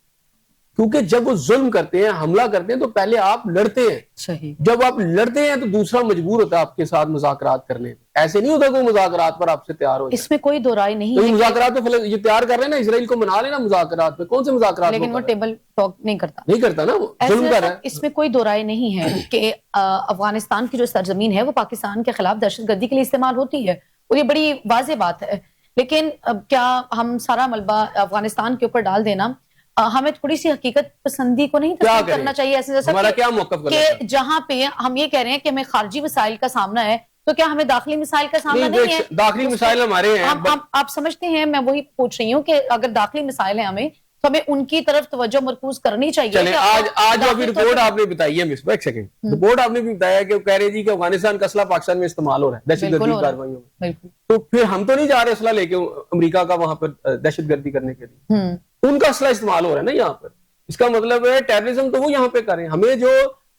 کیونکہ جب وہ ظلم کرتے ہیں, حملہ کرتے ہیں, تو پہلے آپ لڑتے ہیں. صحیح. جب آپ لڑتے ہیں تو دوسرا مجبور ہوتا ہے آپ کے ساتھ مذاکرات کرنے. ایسے نہیں ہوتا کوئی مذاکرات پر آپ سے تیار ہو جائے. اس میں کوئی دو رائے نہیں ہے. مذاکرات پہ یہ تیار کر رہے ہیں نا, اسرائیل کو منا لینا مذاکرات پہ, کون سے مذاکرات؟ لیکن وہ ٹیبل ٹاک نہیں کرتا نا, وہ ظلم کر رہا ہے. اس میں کوئی دو رائے نہیں ہے کہ افغانستان کی جو سرزمین ہے وہ پاکستان کے خلاف دہشت گردی کے لیے استعمال ہوتی ہے, اور یہ بڑی واضح بات ہے. لیکن کیا ہم سارا ملبہ افغانستان کے اوپر ڈال دینا, ہمیں تھوڑی سی حقیقت پسندی کو نہیں تسلیم کرنا چاہیے؟ ایسے جہاں پہ ہم یہ کہہ رہے ہیں کہ ہمیں خارجی مسائل کا سامنا ہے, تو کیا ہمیں داخلی مسائل کا سامنا نہیں ہے؟ داخلی مسائل ہمارے ہیں. آپ سمجھتے ہیں, میں وہی پوچھ رہی ہوں کہ اگر داخلی مسائل ہیں ہمیں, تو ہمیں ان کی طرف توجہ مرکوز کرنی چاہیے. چلیں آج جو ابھی رپورٹ آپ نے بتائی ہے ایک سیکنڈ رپورٹ آپ نے بھی بتایا کہ وہ کہہ رہے جی کہ افغانستان کا اسلحہ پاکستان میں استعمال ہو رہا ہے دہشت گردی کارروائیوں میں, تو پھر ہم تو نہیں جا رہے اسلحہ لے کے امریکہ کا وہاں پر دہشت گردی کرنے کے لیے, ان کا اسلحہ استعمال ہو رہا ہے نا یہاں پر. اس کا مطلب ہے ٹیررزم تو وہ یہاں پہ کریں. ہمیں جو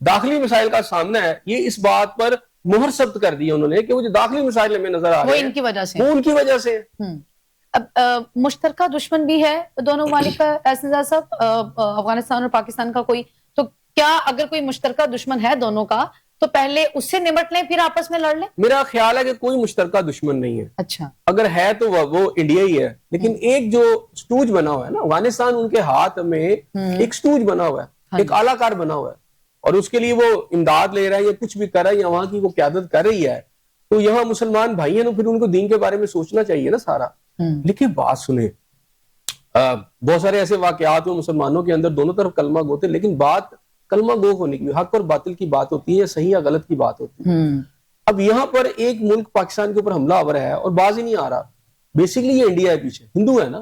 داخلی مسائل کا سامنا ہے یہ اس بات پر مہر ثبت کر دی انہوں نے کہ وہ جو داخلی مسائل ہمیں نظر آ رہے ہیں وہ ان کی وجہ سے. اب مشترکہ دشمن بھی ہے دونوں ممالک کا اعزاز صاحب, افغانستان اور پاکستان کا کوئی, تو کیا اگر کوئی مشترکہ دشمن ہے دونوں کا تو پہلے اس سے نمٹ لیں پھر آپس میں لڑ لیں؟ میرا خیال ہے کہ کوئی مشترکہ دشمن نہیں ہے. اچھا, اگر ہے تو وہ انڈیا ہی ہے, لیکن ایک جو سٹوج بنا ہوا ہے نا افغانستان, ان کے ہاتھ میں ایک سٹوج بنا ہوا ہے, ایک اعلیٰ کار بنا ہوا ہے, اور اس کے لیے وہ امداد لے رہا ہے یا کچھ بھی کر رہا ہے یا وہاں کی وہ قیادت کر رہی ہے. تو یہاں مسلمان بھائی ہیں تو پھر ان کو دین کے بارے میں سوچنا چاہیے نا سارا. لیکن بات سنیں, بہت سارے ایسے واقعات میں مسلمانوں کے اندر دونوں طرف کلمہ گو تھے, لیکن بات کلمہ گو ہونے کی, حق اور باطل کی بات ہوتی ہے یا صحیح یا غلط کی بات ہوتی ہے. اب یہاں پر ایک ملک پاکستان کے اوپر حملہ آور ہے اور باز ہی نہیں آ رہا. بیسیکلی یہ انڈیا ہے پیچھے, ہندو ہے نا.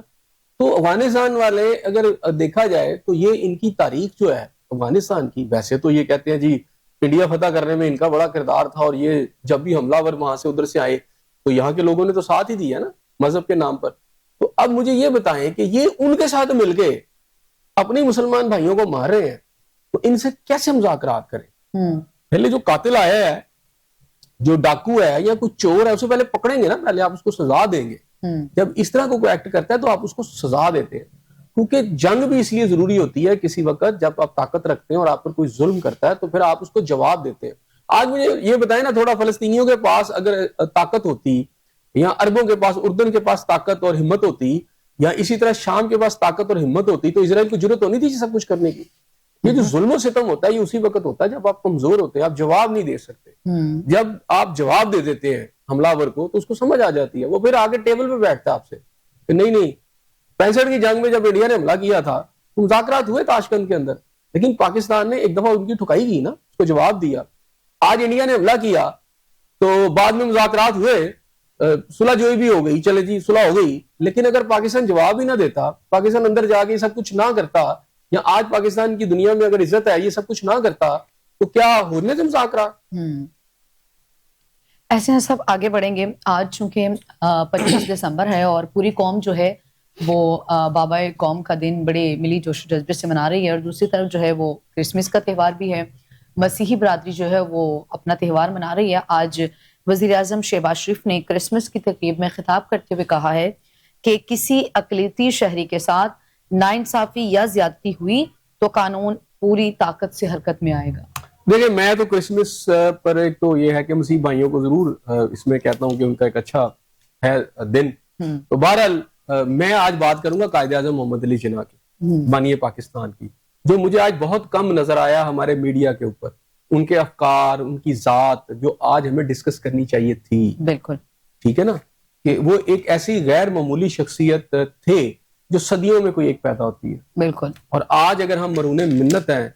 تو افغانستان والے اگر دیکھا جائے تو یہ ان کی تاریخ جو ہے افغانستان کی, ویسے تو یہ کہتے ہیں جی انڈیا فتح کرنے میں ان کا بڑا کردار تھا, اور یہ جب بھی حملہ آور وہاں سے ادھر سے آئے تو یہاں کے لوگوں نے تو ساتھ ہی دیا نا مذہب کے نام پر. تو اب مجھے یہ بتائیں کہ یہ ان کے ساتھ مل کے اپنے مسلمان بھائیوں کو مار رہے ہیں, تو ان سے کیسے مذاکرات کریں؟ پہلے جو قاتل آیا ہے, جو ڈاکو ہے یا کوئی چور ہے, اسے پہلے پکڑیں گے نا, پہلے آپ اس کو سزا دیں گے. جب اس طرح کو کوئی ایکٹ کرتا ہے تو آپ اس کو سزا دیتے ہیں, کیونکہ جنگ بھی اس لیے ضروری ہوتی ہے کسی وقت جب آپ طاقت رکھتے ہیں اور آپ پر کوئی ظلم کرتا ہے تو پھر آپ اس کو جواب دیتے ہیں. آج مجھے یہ بتائیں نا, تھوڑا فلسطینیوں کے پاس اگر طاقت ہوتی, یا عربوں کے پاس, اردن کے پاس طاقت اور ہمت ہوتی, یا اسی طرح شام کے پاس طاقت اور ہمت ہوتی, تو اسرائیل کو ضرورت ہونی تھی سب کچھ کرنے کی. یہ جو ظلم و ستم ہوتا ہے یہ اسی وقت ہوتا ہے جب آپ کمزور ہوتے ہیں, آپ جواب نہیں دے سکتے. جب آپ جواب دے دیتے ہیں حملہ آور کو تو اس کو سمجھ آ جاتی ہے, وہ پھر آگے ٹیبل پہ بیٹھتا ہے آپ سے کہ نہیں 65 کی جنگ میں جب انڈیا نے حملہ کیا تھا تو مذاکرات ہوئے تاشکند کے اندر, لیکن پاکستان نے ایک دفعہ ان کی ٹھکائی کی نا, اس کو جواب دیا. آج انڈیا نے حملہ کیا تو بعد میں مذاکرات ہوئے, صلح جوئی بھی ہو گئی, چلے جی صلح ہو گئی, لیکن اگر پاکستان جواب ہی نہ دیتا, پاکستان اندر جا کے سب کچھ نہ کرتا, یا آج پاکستان کی دنیا میں اگر عزت ہے یہ سب کچھ نہ کرتا, تو کیا ہونے سے مذاکرہ. ایسے سب آگے بڑھیں گے. آج چونکہ 25 دسمبر ہے اور پوری قوم جو ہے وہ بابا قوم کا دن بڑے ملی جوش و جذبے سے منا رہی ہے, اور دوسری طرف جو ہے وہ کرسمس کا تہوار بھی ہے, مسیحی برادری جو ہے وہ اپنا تہوار منا رہی ہے. آج وزیر اعظم شہباز شریف نے کرسمس کی تقریب میں خطاب کرتے ہوئے کہا ہے کہ کسی اقلیتی شہری کے ساتھ ناانصافی یا زیادتی ہوئی تو قانون پوری طاقت سے حرکت میں آئے گا. دیکھیں, میں تو کرسمس پر ایک تو یہ ہے کہ مسیح بھائیوں کو ضرور اس میں کہتا ہوں کہ ان کا ایک اچھا ہے دن. تو بہرحال میں آج بات کروں گا قائد اعظم محمد علی جناح کی, بانی پاکستان کی, جو مجھے آج بہت کم نظر آیا ہمارے میڈیا کے اوپر. ان کے افکار, ان کی ذات جو آج ہمیں ڈسکس کرنی چاہیے تھی. بالکل ٹھیک ہے نا, کہ وہ ایک ایسی غیر معمولی شخصیت تھے جو صدیوں میں کوئی ایک پیدا ہوتی ہے. بالکل. اور آج اگر ہم مرہون منت ہیں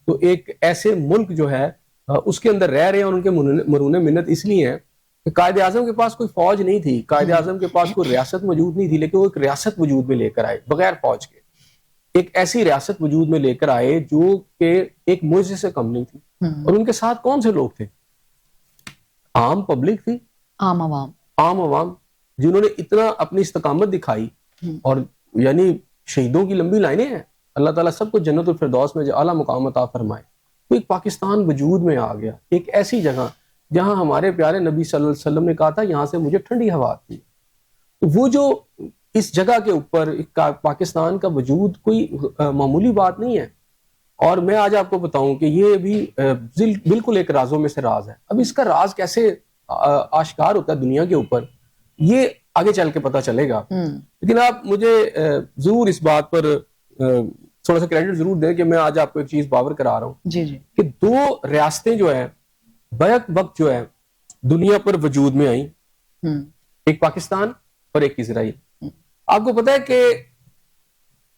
تو ایک ایسے ملک جو ہے اس کے اندر رہ رہے ہیں, اور ان کے مرہون منت اس لیے ہیں کہ قائد اعظم کے پاس کوئی فوج نہیں تھی, قائد اعظم کے پاس کوئی ریاست موجود نہیں تھی, لیکن وہ ایک ریاست وجود میں لے کر آئے بغیر فوج کے. ایک ایسی ریاست وجود میں لے کر آئے جو کہ ایک معجزے سے کم نہیں تھی. اور ان کے ساتھ کون سے لوگ تھے؟ عام پبلک تھی, عام عوام, جنہوں نے اتنا اپنی استقامت دکھائی. اور یعنی شہیدوں کی لمبی لائنیں ہیں, اللہ تعالیٰ سب کو جنت الفردوس میں اعلیٰ مقام عطا فرمائے. تو ایک پاکستان وجود میں آ گیا, ایک ایسی جگہ جہاں ہمارے پیارے نبی صلی اللہ علیہ وسلم نے کہا تھا یہاں سے مجھے ٹھنڈی ہوا آتی ہے. تو وہ جو اس جگہ کے اوپر پاکستان کا وجود کوئی معمولی بات نہیں ہے. اور میں آج آپ کو بتاؤں کہ یہ بھی بالکل ایک رازوں میں سے راز ہے. اب اس کا راز کیسے آشکار ہوتا ہے دنیا کے اوپر, یہ آگے چل کے پتہ چلے گا. لیکن آپ مجھے ضرور اس بات پر تھوڑا سا کریڈٹ ضرور دیں کہ میں آج آپ کو ایک چیز باور کرا رہا ہوں جی جی کہ دو ریاستیں جو ہیں بیک وقت جو ہے دنیا پر وجود میں آئیں, ایک پاکستان اور ایک اسرائیل. آپ کو پتہ ہے کہ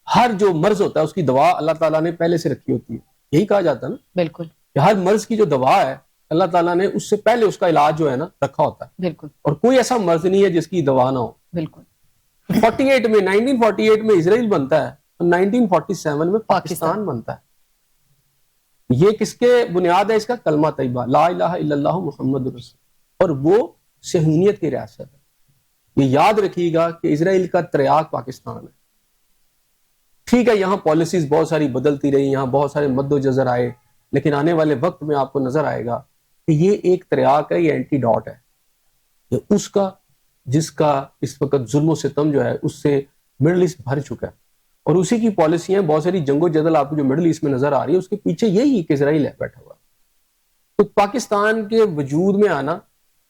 ہر جو مرض ہوتا ہے اس کی دوا اللہ تعالیٰ نے پہلے سے رکھی ہوتی ہے, یہی کہا جاتا ہے نا بالکل کہ ہر مرض کی جو دوا ہے اللہ تعالیٰ نے اس سے پہلے اس کا علاج جو ہے نا رکھا ہوتا ہے. بالکل. اور کوئی ایسا مرض نہیں ہے جس کی دوا نہ ہو. بالکل. 1948 میں اسرائیل بنتا ہے, 1947 میں پاکستان بنتا ہے. یہ کس کے بنیاد ہے اس کا؟ کلمہ طیبہ لا الہ الا اللہ محمد رسول، اور وہ صہیونیت کی ریاست ہے. یہ یاد رکھیے گا کہ اسرائیل کا تریاق پاکستان ہے. ٹھیک ہے یہاں پالیسیز بہت ساری بدلتی رہی، یہاں بہت سارے مد و جزر آئے، لیکن آنے والے وقت میں آپ کو نظر آئے گا کہ یہ ایک تریاق ہے، یہ اینٹی ڈاٹ ہے. یہ اس کا جس کا اس وقت ظلم و ستم جو ہے اس سے مڈل ایسٹ بھر چکا ہے، اور اسی کی پالیسیاں بہت ساری جنگ و جدل آپ کو جو مڈل ایسٹ میں نظر آ رہی ہے اس کے پیچھے یہی کہ اسرائیل ہے بیٹھا ہوا. تو پاکستان کے وجود میں آنا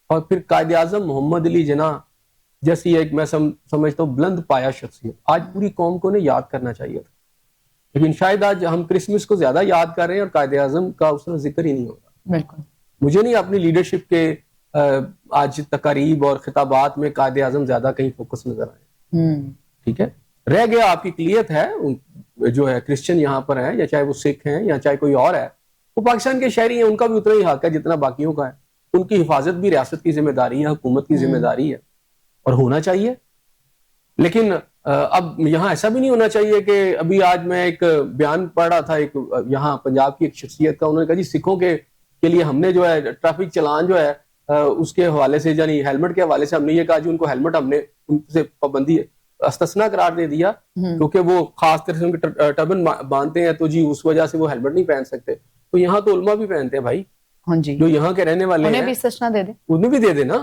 اور پھر قائد اعظم محمد علی جناح جیسی ایک میں سمجھتا ہوں بلند پایا شخصیت آج پوری قوم کو انہیں یاد کرنا چاہیے تھا. لیکن شاید آج ہم کرسمس کو زیادہ یاد کر رہے ہیں اور قائد اعظم کا اس طرح ذکر ہی نہیں ہوتا. بالکل مجھے نہیں اپنی لیڈرشپ کے آج تقاریب اور خطابات میں قائد اعظم زیادہ کہیں فوکس نظر آئے. ٹھیک ہے، رہ گیا آپ کی اقلیت ہے جو ہے کرسچن یہاں پر ہے، یا چاہے وہ سکھ ہیں یا چاہے کوئی اور ہے، وہ پاکستان کے شہری ہیں، ان کا بھی اتنا ہی حق ہے جتنا باقیوں کا ہے. ان کی حفاظت بھی ریاست کی ذمہ داری ہے، حکومت کی ذمہ داری ہے اور ہونا چاہیے. لیکن اب یہاں ایسا بھی نہیں ہونا چاہیے کہ ابھی آج میں ایک بیان پڑھ رہا تھا ایک یہاں پنجاب کی ایک شخصیت کا، انہوں نے کہا جی سکھوں کے لیے ہم نے جو ہے ٹریفک چلان جو ہے اس کے حوالے سے یعنی ہیلمٹ کے حوالے سے ہم نے یہ کہا جی ان کو ہیلمٹ ہم نے ان سے پابندی استثنا قرار دے دیا کیونکہ وہ خاص طرح سے ان کے ٹربن باندھتے ہیں تو جی اس وجہ سے وہ ہیلمٹ نہیں پہن سکتے. تو یہاں تو علماء بھی پہنتے ہیں بھائی، جو یہاں کے رہنے والے انہیں بھی استثنا دے دیں، انہیں بھی دے دیں نا.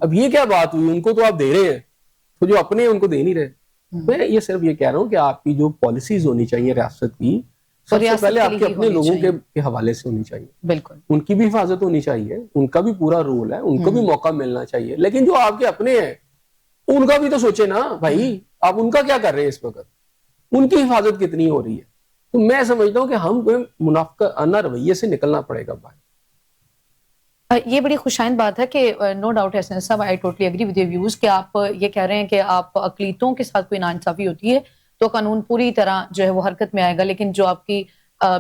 اب یہ کیا بات ہوئی، ان کو تو آپ دے رہے ہیں تو جو اپنے ان کو دے نہیں رہے. میں یہ صرف یہ کہہ رہا ہوں کہ آپ کی جو پالیسیز ہونی چاہیے ریاست کی سب سے پہلے آپ کے اپنے لوگوں کے حوالے سے ہونی چاہیے. بالکل ان کی بھی حفاظت ہونی چاہیے، ان کا بھی پورا رول ہے، ان کو بھی موقع ملنا چاہیے. لیکن جو آپ کے اپنے ہیں ان کا بھی تو سوچے نا بھائی، آپ ان کا کیا کر رہے ہیں اس وقت، ان کی حفاظت کتنی ہو رہی ہے. تو میں سمجھتا ہوں کہ ہم کوئی منافقانہ رویے سے نکلنا پڑے گا بھائی. یہ بڑی خوشائند بات ہے کہ نو ڈاؤٹ حسن صاحب I totally agree with your views کہ آپ یہ کہہ رہے ہیں کہ آپ اقلیتوں کے ساتھ کوئی ناانصافی ہوتی ہے تو قانون پوری طرح جو ہے وہ حرکت میں آئے گا، لیکن جو آپ کی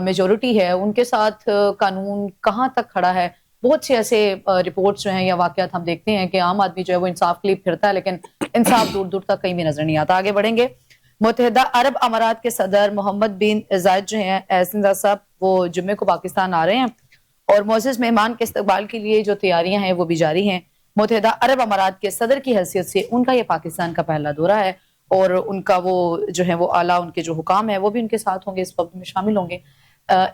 میجورٹی ہے ان کے ساتھ قانون کہاں تک کھڑا ہے. بہت سے ایسے رپورٹس جو ہیں یا واقعات ہم دیکھتے ہیں کہ عام آدمی جو ہے وہ انصاف کے لیے پھرتا ہے لیکن انصاف دور دور تک کہیں بھی نظر نہیں آتا. آگے بڑھیں گے. متحدہ عرب امارات کے صدر محمد بن زائد جو ہیں حسن صاحب وہ جمعے کو پاکستان آ رہے ہیں اور معزز مہمان کے استقبال کے لیے جو تیاریاں ہیں وہ بھی جاری ہیں. متحدہ عرب امارات کے صدر کی حیثیت سے ان کا یہ پاکستان کا پہلا دورہ ہے اور ان کا وہ جو ہے وہ اعلیٰ ان کے جو حکام ہیں وہ بھی ان کے ساتھ ہوں گے، اس وقت میں شامل ہوں گے.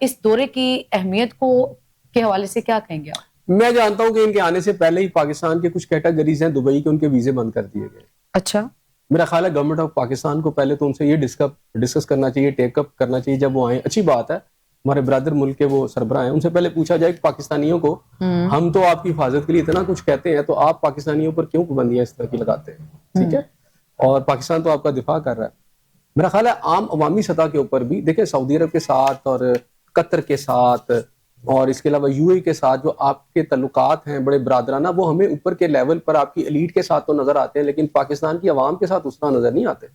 اس دورے کی اہمیت کو کے حوالے سے کیا کہیں گے آپ؟ میں جانتا ہوں کہ ان کے آنے سے پہلے ہی پاکستان کے کچھ کیٹیگریز ہیں دبئی کے، ان کے ویزے بند کر دیے گئے. اچھا، میرا خیال ہے گورنمنٹ آف پاکستان کو پہلے تو ان سے یہ ڈسکس کرنا چاہیے، ٹیک اپ کرنا چاہیے جب وہ آئیں. اچھی بات ہے، ہمارے برادر ملک کے وہ سربراہ ہیں، ان سے پہلے پوچھا جائے کہ پاکستانیوں کو ہم تو آپ کی حفاظت کے لیے اتنا کچھ کہتے ہیں تو آپ پاکستانیوں پر کیوں پابندیاں اس طرح کی لگاتے ہیں. ٹھیک ہے، اور پاکستان تو آپ کا دفاع کر رہا ہے. میرا خیال ہے عام عوامی سطح کے اوپر بھی دیکھیں سعودی عرب کے ساتھ اور قطر کے ساتھ اور اس کے علاوہ یو اے کے ساتھ جو آپ کے تعلقات ہیں بڑے برادرانہ، وہ ہمیں اوپر کے لیول پر آپ کی ایلیٹ کے ساتھ تو نظر آتے ہیں لیکن پاکستان کی عوام کے ساتھ اس طرح نظر نہیں آتے.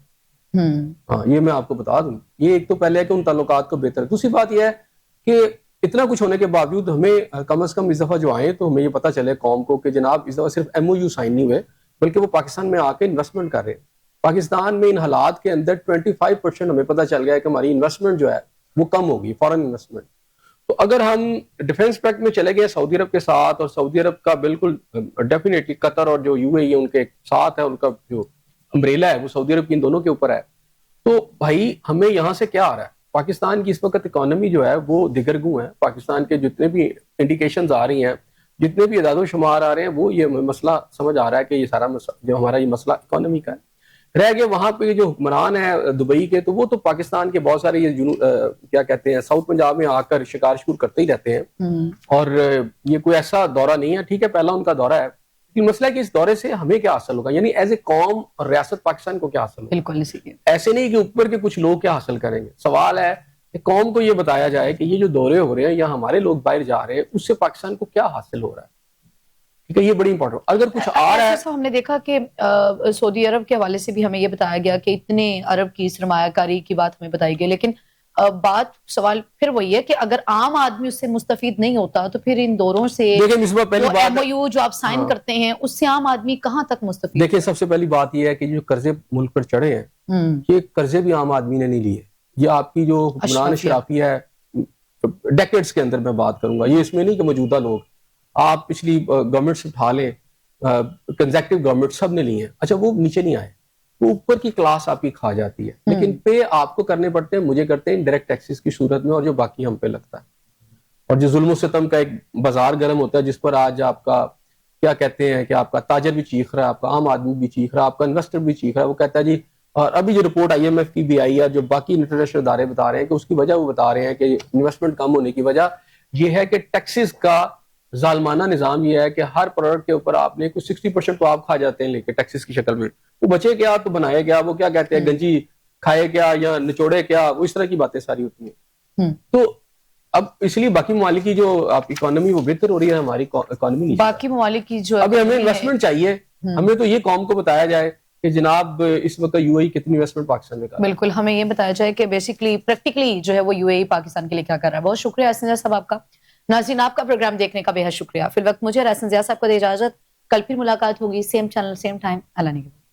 ہاں یہ میں آپ کو بتا دوں. یہ ایک تو پہلے ہے کہ ان تعلقات کو بہتر. دوسری بات یہ ہے کہ اتنا کچھ ہونے کے باوجود ہمیں کم از کم اس دفعہ جو آئے تو ہمیں یہ پتا چلے قوم کو کہ جناب اس دفعہ صرف ایم او یو سائن نہیں ہوئے بلکہ وہ پاکستان میں آ کے انویسٹمنٹ کر رہے ہیں. پاکستان میں ان حالات کے اندر 25% ہمیں پتا چل گیا ہے کہ ہماری انویسٹمنٹ جو ہے وہ کم ہوگی، فارن انویسٹمنٹ. تو اگر ہم ڈیفنس پیکٹ میں چلے گئے سعودی عرب کے ساتھ اور سعودی عرب کا بالکل ڈیفینیٹلی قطر اور جو یو اے ان کے ساتھ ہے، ان کا جو امبریلا ہے وہ سعودی عرب کی ان دونوں کے اوپر ہے، تو بھائی ہمیں یہاں سے کیا آ رہا ہے؟ پاکستان کی اس وقت اکانومی جو ہے وہ دگرگوں ہے. پاکستان کے جتنے بھی انڈیکیشنز آ رہی ہیں، جتنے بھی اعداد و شمار آ رہے ہیں، وہ یہ مسئلہ سمجھ آ رہا ہے کہ یہ سارا جو ہمارا یہ مسئلہ اکانومی کا ہے. رہ گئے وہاں پہ جو حکمران ہیں دبئی کے، تو وہ تو پاکستان کے بہت سارے یہ کیا کہتے ہیں ساؤتھ پنجاب میں آ کر شکار شکور کرتے ہی رہتے ہیں اور یہ کوئی ایسا دورہ نہیں ہے. ٹھیک ہے پہلا ان کا دورہ ہے، لیکن مسئلہ ہے کہ اس دورے سے ہمیں کیا حاصل ہوگا، یعنی ایز اے قوم اور ریاست پاکستان کو کیا حاصل ہوگا. بالکل ایسے نہیں کہ اوپر کے کچھ لوگ کیا حاصل کریں گے. سوال ہے کہ قوم کو یہ بتایا جائے کہ یہ جو دورے ہو رہے ہیں یا ہمارے لوگ باہر جا رہے ہیں اس سے پاکستان کو کیا حاصل ہو رہا ہے. ٹھیک ہے، یہ بڑی امپورٹنٹ. اگر کچھ آ رہا ہے، ہم نے دیکھا کہ سعودی عرب کے حوالے سے بھی ہمیں یہ بتایا گیا کہ اتنے ارب کی سرمایہ کاری کی بات ہمیں بتائی گئی، لیکن بات سوال پھر وہی ہے کہ اگر عام آدمی اس سے مستفید نہیں ہوتا تو پھر ان دوروں سے ایم او یو جو آپ سائن کرتے ہیں اس سے عام آدمی کہاں تک مستفید؟ دیکھیں سب سے پہلی بات یہ ہے کہ جو قرضے ملک پر چڑھے ہیں یہ قرضے بھی عام آدمی نے نہیں لیے. یہ آپ کی جو حکمران اشرافیہ ہے ڈیکیڈز کے اندر میں بات کروں گا, یہ اس میں نہیں کہ موجودہ لوگ, آپ پچھلی گورنمنٹ سے اٹھا لیں, کنزیکٹو گورنمنٹ سب نے لی ہیں, اچھا وہ نیچے نہیں آئے, وہ اوپر کی کلاس آپ کی کھا جاتی ہے, لیکن پے آپ کو کرنے پڑتے ہیں, مجھے کرتے ہیں ڈائریکٹ ٹیکسز کی صورت میں, اور جو باقی ہم پہ لگتا ہے, اور جو ظلم و ستم کا ایک بازار گرم ہوتا ہے جس پر آج آپ کا کیا کہتے ہیں کہ آپ کا تاجر بھی چیخ رہا ہے, آپ کا عام آدمی بھی چیخ رہا ہے, آپ کا انویسٹر بھی چیخ رہا ہے, وہ کہتا ہے جی, اور ابھی جو رپورٹ IMF کی بھی آئی ہے, جو باقی انٹرنیشنل ادارے بتا رہے ہیں کہ اس کی وجہ وہ بتا رہے ہیں کہ انویسٹمنٹ کم ہونے کی وجہ یہ ہے کہ ٹیکسز کا ظالمانہ نظام یہ ہے کہ ہر پروڈکٹ کے اوپر آپ نے کچھ 60% تو آپ کھا جاتے ہیں لے کے ٹیکسز کی شکل میں, وہ بچے کیا تو بنائے کیا, وہ کیا کہتے ہیں گنجی کھائے کیا یا نچوڑے کیا, وہ اس طرح کی باتیں ساری ہوتی ہیں. تو اب اس لیے باقی ممالک کی جو آپ اکانومی وہ بہتر ہو رہی ہے, ہماری اکانومی نہیں, باقی ممالک کی جو ابھی ہمیں انویسٹمنٹ چاہیے, ہمیں تو یہ قوم کو بتایا جائے کہ جناب اس وقت UAE کتنی انویسٹمنٹ پاکستان میں کر رہا ہے. بالکل, ہمیں یہ بتایا جائے کہ بیسیکلی پریکٹیکلی جو ہے وہ UAE پاکستان کے لیے کیا کر رہا ہے. بہت شکریہ احسن ضیاء صاحب آپ کا. ناظرین, آپ کا پروگرام دیکھنے کا بے حد شکریہ. فی الوقت مجھے اور احسن ضیاء صاحب کو دے اجازت, کل پھر ملاقات ہوگی, سیم چینل سیم ٹائم. اللہ نگہبان.